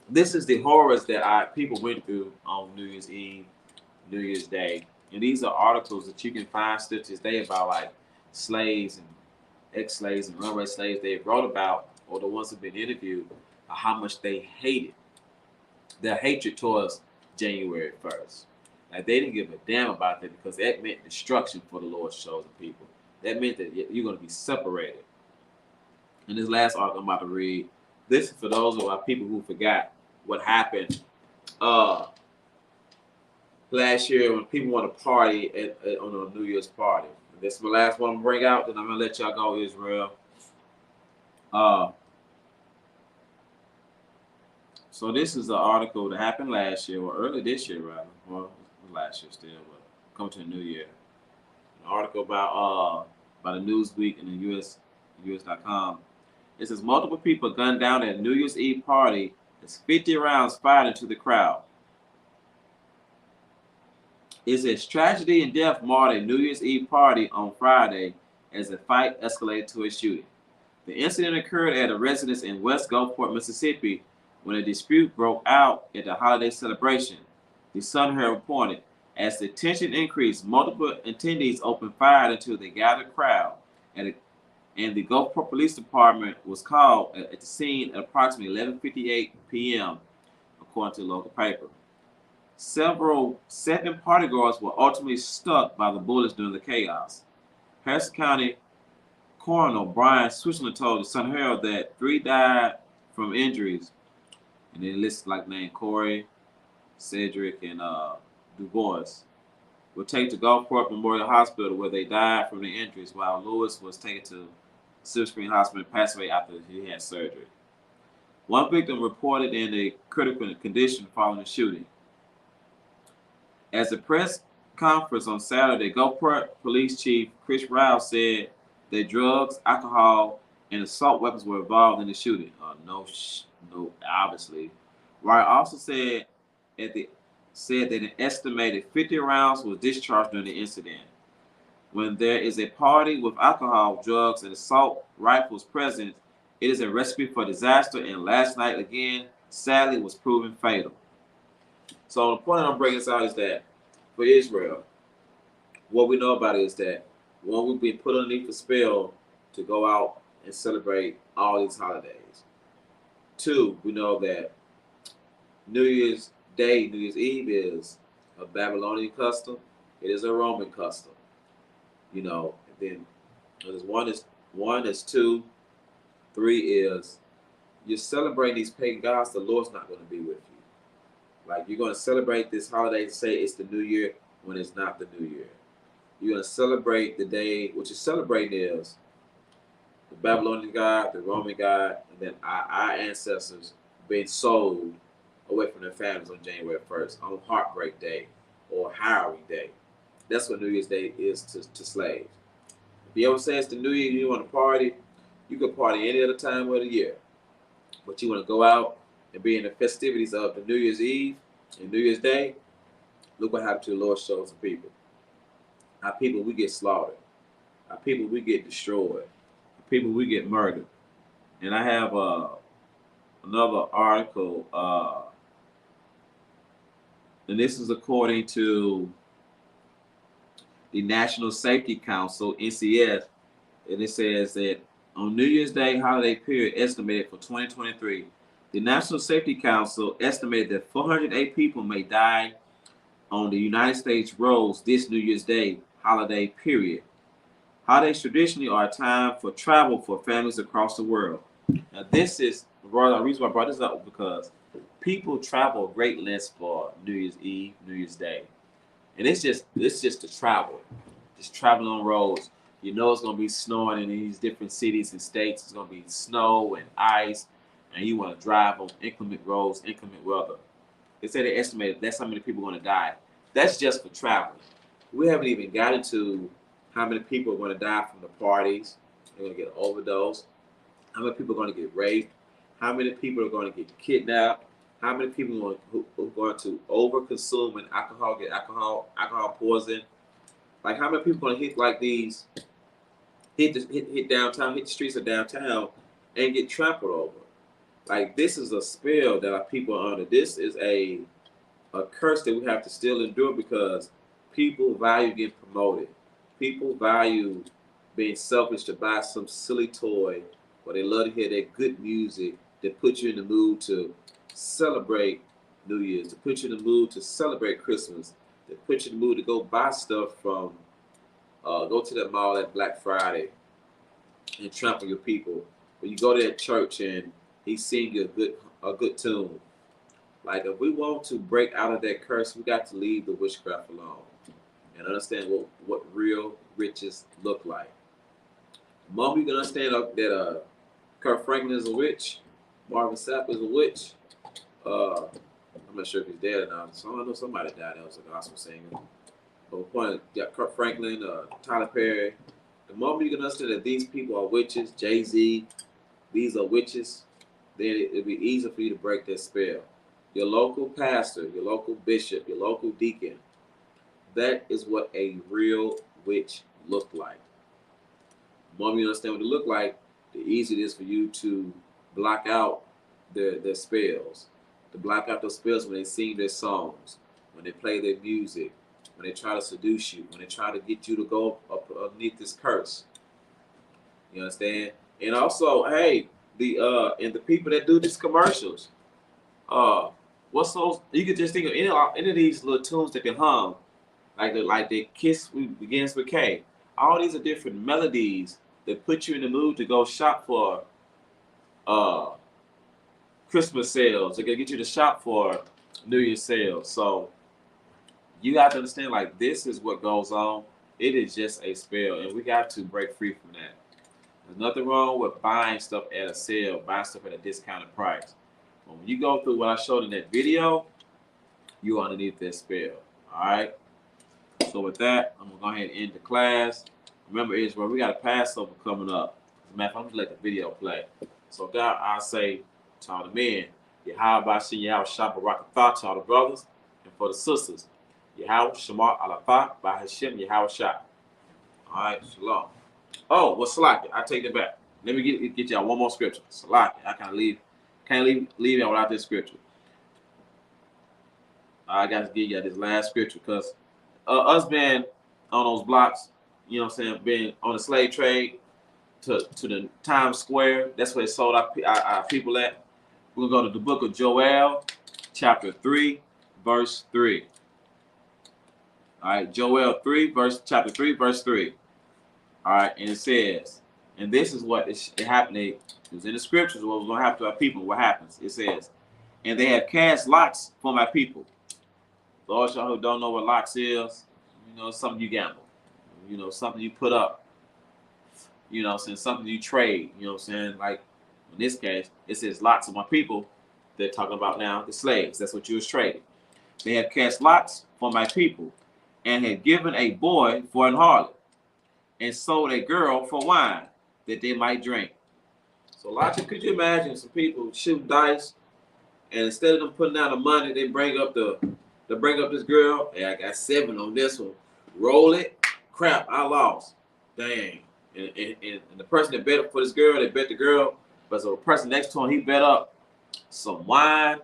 [SPEAKER 6] this is the horrors that people went through on New Year's Eve, New Year's Day. And these are articles that you can find still to this day about like slaves and ex-slaves and runaway slaves they wrote about, or the ones who've been interviewed, how much they hated. Their hatred towards January 1st. Like, they didn't give a damn about that because that meant destruction for the Lord's chosen people. That meant that you're going to be separated. And this last article I'm about to read, this is for those of our people who forgot what happened last year when people want to party on a New Year's party. This is my last one I'm going to bring out, then I'm going to let y'all go, Israel. So this is an article that happened last year, or early this year, rather. Well, last year still, but come to the new year. An article by the Newsweek and the US.com. It says multiple people gunned down at a New Year's Eve party as 50 rounds fired into the crowd. It says tragedy and death marred a New Year's Eve party on Friday as the fight escalated to a shooting. The incident occurred at a residence in West Gulfport, Mississippi, when a dispute broke out at the holiday celebration. The Sun Herald reported, as the tension increased, multiple attendees opened fire into the gathered crowd, and the Gulfport Police Department was called at the scene at approximately 11:58 p.m., according to the local paper. 7 partygoers were ultimately struck by the bullets during the chaos. Harrison County Coroner Brian Switzerland told the Sun Herald that 3 died from injuries, and then listed like name Corey, Cedric, and DuBois were taken to Gulfport Memorial Hospital where they died from the injuries, while Lewis was taken to Silver Spring Hospital and passed away after he had surgery. One victim reported in a critical condition following the shooting. At the press conference on Saturday, Gulfport Police Chief Chris Rouse said that drugs, alcohol, and assault weapons were involved in the shooting. No, obviously. Wright also said that an estimated 50 rounds was discharged during the incident. When there is a party with alcohol, drugs, and assault rifles present, it is a recipe for disaster, and last night, again, sadly, was proven fatal. So the point I'm bringing this out is that for Israel, what we know about it is that, one, we've been put underneath a spell to go out and celebrate all these holidays. 2, we know that New Year's Day, New Year's Eve is a Babylonian custom. It is a Roman custom. You know, and then there's one is 2, 3 is you're celebrating these pagan gods. The Lord's not going to be with you. Like, you're going to celebrate this holiday and say it's the New Year when it's not the New Year. You're going to celebrate the day. What you're celebrating is the Babylonian God, the Roman God, and then our ancestors being sold away from their families on January 1st, on Heartbreak Day or Harrowing Day. That's what New Year's Day is to slaves. If you ever say it's the New Year and you want to party, you can party any other time of the year. But you want to go out and be in the festivities of the New Year's Eve and New Year's Day, look what happened to the Lord's chosen people. Our people, we get slaughtered. Our people, we get destroyed. Our people, we get murdered. And I have another article, and this is according to the National Safety Council, NCS, and it says that on New Year's Day holiday period estimated for 2023, the National Safety Council estimated that 408 people may die on the United States roads this New Year's Day holiday period. Holidays traditionally are a time for travel for families across the world. Now, this is the reason why I brought this up because people travel great lengths for New Year's Eve, New Year's Day, and it's just to travel, just traveling on roads. You know it's gonna be snowing in these different cities and states. It's gonna be snow and ice, and you want to drive on inclement roads, inclement weather. They say they estimated that's how many people are gonna die. That's just for traveling. We haven't even gotten to how many people are going to die from the parties. They're going to get overdose. How many people are going to get raped? How many people are going to get kidnapped? How many people are going to overconsume and get alcohol poison? Like, how many people are going to hit like these, hit downtown, hit the streets of downtown and get trampled over? Like, this is a spell that our people are under. This is a curse that we have to still endure because people value getting promoted. People value being selfish to buy some silly toy, or they love to hear that good music that puts you in the mood to celebrate New Year's, to put you in the mood to celebrate Christmas, that put you in the mood to go buy stuff from, go to that mall at Black Friday and trample your people. When you go to that church and he sing you a good tune. Like, if we want to break out of that curse, we got to leave the witchcraft alone and understand what real riches look like. The moment you can understand that Kurt Franklin is a witch. Marvin Sapp is a witch. I'm not sure if he's dead or not. So I know somebody died that was a gospel singer. But the point, yeah, Kurt Franklin, Tyler Perry. The moment you can understand that these people are witches, Jay-Z, these are witches, then it'll be easier for you to break that spell. Your local pastor, your local bishop, your local deacon, that is what a real witch looked like. The moment you understand what it looked like, the easier it is for you to block out their spells. To block out those spells when they sing their songs, when they play their music, when they try to seduce you, when they try to get you to go up underneath this curse. You understand? And also, hey, the people that do these commercials, what's those? You could just think of any of these little tunes that can hum, like the Kiss begins with K. All these are different melodies that put you in the mood to go shop for Christmas sales. They're gonna get you to shop for New Year's sales. So you got to understand, like, this is what goes on. It is just a spell, and we got to break free from that. There's nothing wrong with buying stuff at a sale, buying stuff at a discounted price. But when you go through what I showed in that video, you're underneath that spell. All right. So with that, I'm gonna go ahead and end the class. Remember, Israel, we got a Passover coming up. As a matter of fact, I'm gonna let the video play. So God, I say to all the men, Yahweh Shem Yahweh Shabbat Rakatha, to all the brothers, and for the sisters, Yahweh Shema Alapha by Hashem Yahweh Shah. All right, shalom. Oh, well, Salaki, I take that back. Let me get y'all one more scripture. Salaki, I can't leave y'all without this scripture. I got to give y'all this last scripture because us being on those blocks, you know what I'm saying, being on the slave trade to the Times Square, that's where they sold our people at. We're going to go to the book of Joel, chapter 3, verse 3. All right, Joel chapter 3, verse 3. All right, and it says, and this is what it happened. It was in the scriptures what was going to happen to our people. What happens? It says, and they have cast lots for my people. Those y'all who don't know what lots is, you know, something you gamble. You know, something you put up. You know what I'm saying? Something you trade. You know what I'm saying? Like, in this case, it says lots of my people. They're talking about now the slaves. That's what you was trading. They have cast lots for my people and had given a boy for an harlot and sold a girl for wine that they might drink. So, Logic, could you imagine some people shoot dice and instead of them putting down the money, they bring up this girl. Hey, I got 7 on this one. Roll it. Crap, I lost. Dang. And the person that bet up for this girl, they bet the girl. But so the person next to him, he bet up some wine.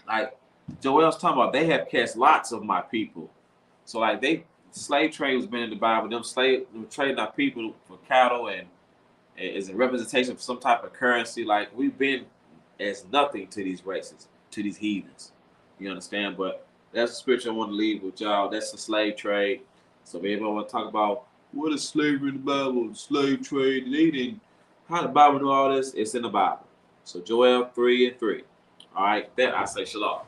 [SPEAKER 6] Like Joel's talking about, they have cast lots of my people. So like slave trade was been in the Bible. Them trading our people for cattle and is a representation of some type of currency. Like we've been as nothing to these races, to these heathens. You understand? But that's the scripture I want to leave with y'all. That's the slave trade. So if anybody want to talk about what is slavery in the Bible, the slave trade, and eating, how the Bible do all this, it's in the Bible. So Joel 3 and 3. All right, then I say shalom.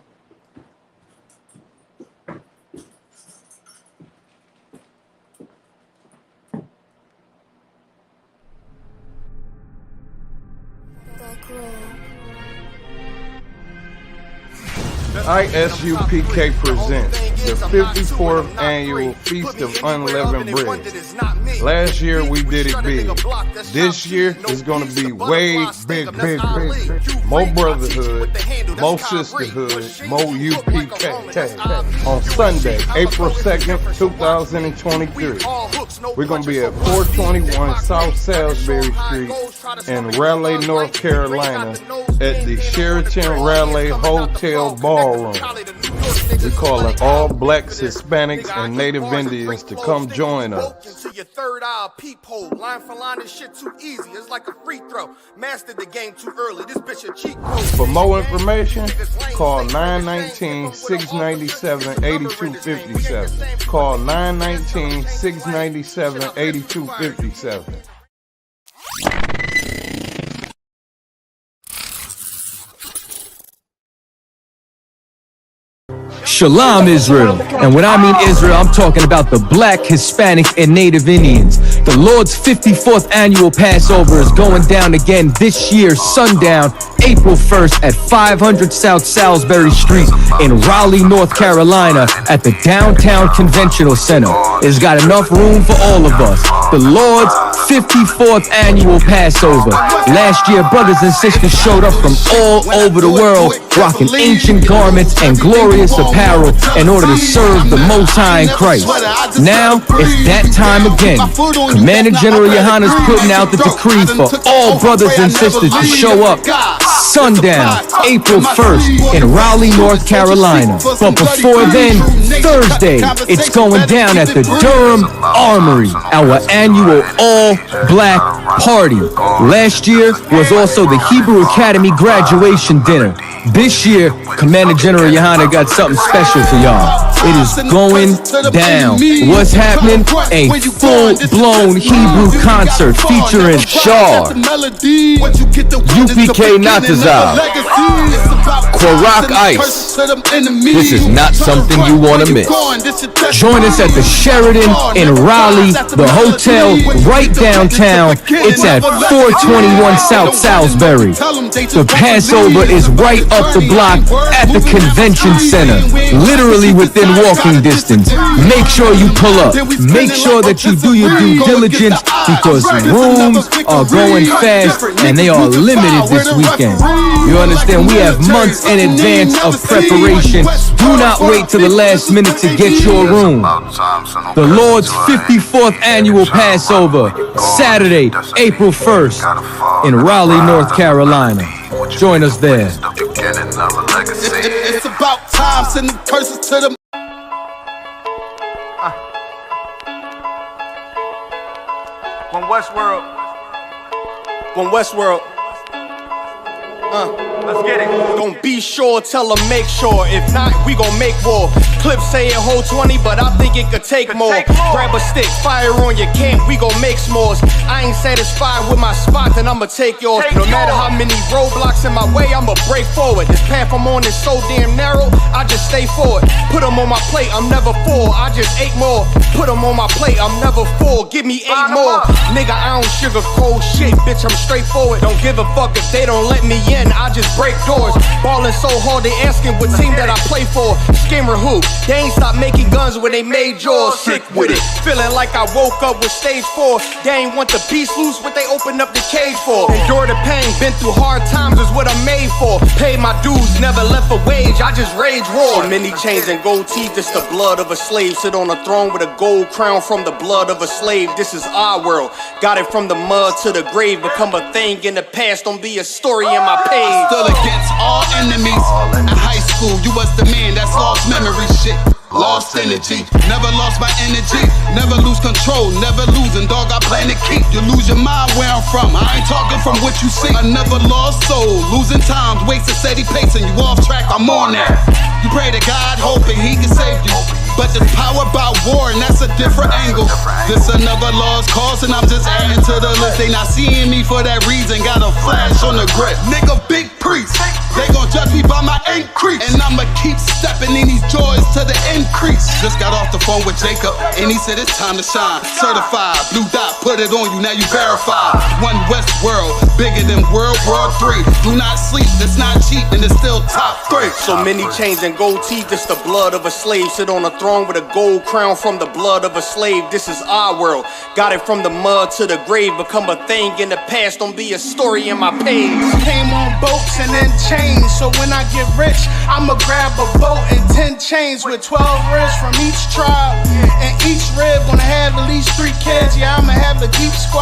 [SPEAKER 1] ISUPK presents the 54th annual Feast of Unleavened Bread. Last year we did it big. This year is going to be way big. More brotherhood, more sisterhood, more UPK. On Sunday, April 2nd, 2023, we're going to be at 421 South Salisbury Street in Raleigh, North Carolina at the Sheraton Raleigh Hotel Ballroom. We call it all blacks, Hispanics, and Native Indians to come join us.
[SPEAKER 4] Your third eye peephole, line for line, this shit too easy. It's like a free throw. Mastered the game too early. This bitch a cheat code.
[SPEAKER 1] For more information, call 919-697-8257. Call 919-697-8257.
[SPEAKER 2] Shalom Israel, and when I mean Israel, I'm talking about the black, Hispanic, and Native Indians. The Lord's 54th annual Passover is going down again this year, sundown, April 1st at 500 South Salisbury Street in Raleigh, North Carolina at the Downtown Conventional Center. It's got enough room for all of us. The Lord's 54th annual Passover. Last year, brothers and sisters showed up from all over the world, rocking ancient garments and glorious apparel in order to serve the Most High in Christ. Now, it's that time again. Commander General Yohana's putting out the decree for all brothers and sisters to show up sundown, April 1st in Raleigh, North Carolina. But before then, Thursday, it's going down at the Durham Armory, our annual all-black party. Last year was also the Hebrew Academy graduation dinner. This year, Commander General Yohana got something special for y'all. It is going down. What's happening? A full-blown Hebrew concert featuring Shar, UPK Natazal, Kwarak Ice. This is not something you want to miss. Join us at the Sheridan in Raleigh, the hotel right downtown. It's at 421 South Salisbury. The Passover is right up the block at the convention center, literally within walking distance. Make sure you pull up. Make sure that you do your due diligence because rooms are going fast and they are limited this weekend. You understand? We have months in advance of preparation. Do not wait till the last minute to get your room. The Lord's 54th annual Passover, Saturday, April 1st in Raleigh, North Carolina. Join us there.
[SPEAKER 3] It's about time, send the curses to them.
[SPEAKER 4] When Westworld. Let's get it. Gon' be sure, tell them make sure. If not, we gon' make war. Clips say it hold 20, but I think it could take more. Grab a stick, fire on your camp, we gon' make s'mores. I ain't satisfied with my spot, then I'ma take yours. No matter how many roadblocks in my way, I'ma break forward. This path I'm on is so damn narrow, I just stay forward. Put them on my plate, I'm never full, I just ate more. Put them on my plate, I'm never full, give me 8 more. Nigga, I don't sugarcoat shit, bitch, I'm straightforward. Don't give a fuck if they don't let me in, I just break doors. Ballin' so hard, they asking what team that I play for. Scammer who? They ain't stopped making guns when they made yours. Sick with it, feeling like I woke up with stage 4. They ain't want the peace loose, what they opened up the cage for. Endure the pain, been through hard times is what I'm made for. Paid my dues, never left a wage, I just rage war. So many chains and gold teeth, it's the blood of a slave. Sit on a throne with a gold crown from the blood of a slave. This is our world, got it from the mud to the grave. Become a thing in the past, don't be a story in my page.
[SPEAKER 3] Stood against all enemies. In high school, you was the man that's lost memory shit. Lost energy, never lost my energy. Never lose control, never losing, dog, I plan to keep. You lose your mind where I'm from, I ain't talking from what you see. I never lost soul, losing times, wasting steady pace, and you off track, I'm on that. You pray to God, hoping he can save you. But there's power about war, and that's a different angle. This another lost cause, and I'm just adding to the list. They not seeing me for that reason, got a flash on the grip. Nigga, big priest, they gon' judge me by my increase. And I'ma keep stepping in these joys to the increase. Just got off the phone with Jacob, and he said it's time to shine. Certified, blue dot, put it on you, now you verified. One West world, bigger than World War III. Do not sleep, it's not cheap, and it's still top 3.
[SPEAKER 4] So many chains and gold teeth, it's the blood of a slave. Sit on a throne with a gold crown from the blood of a slave. This is our world, got it from the mud to the grave. Become a thing in the past, don't be a story in my page.
[SPEAKER 5] Came on boats and then chains, so when I get rich, I'ma grab a boat and 10 chains with 12 ribs from each tribe. And each rib gonna have at least 3 kids, yeah, I'ma have a deep squad.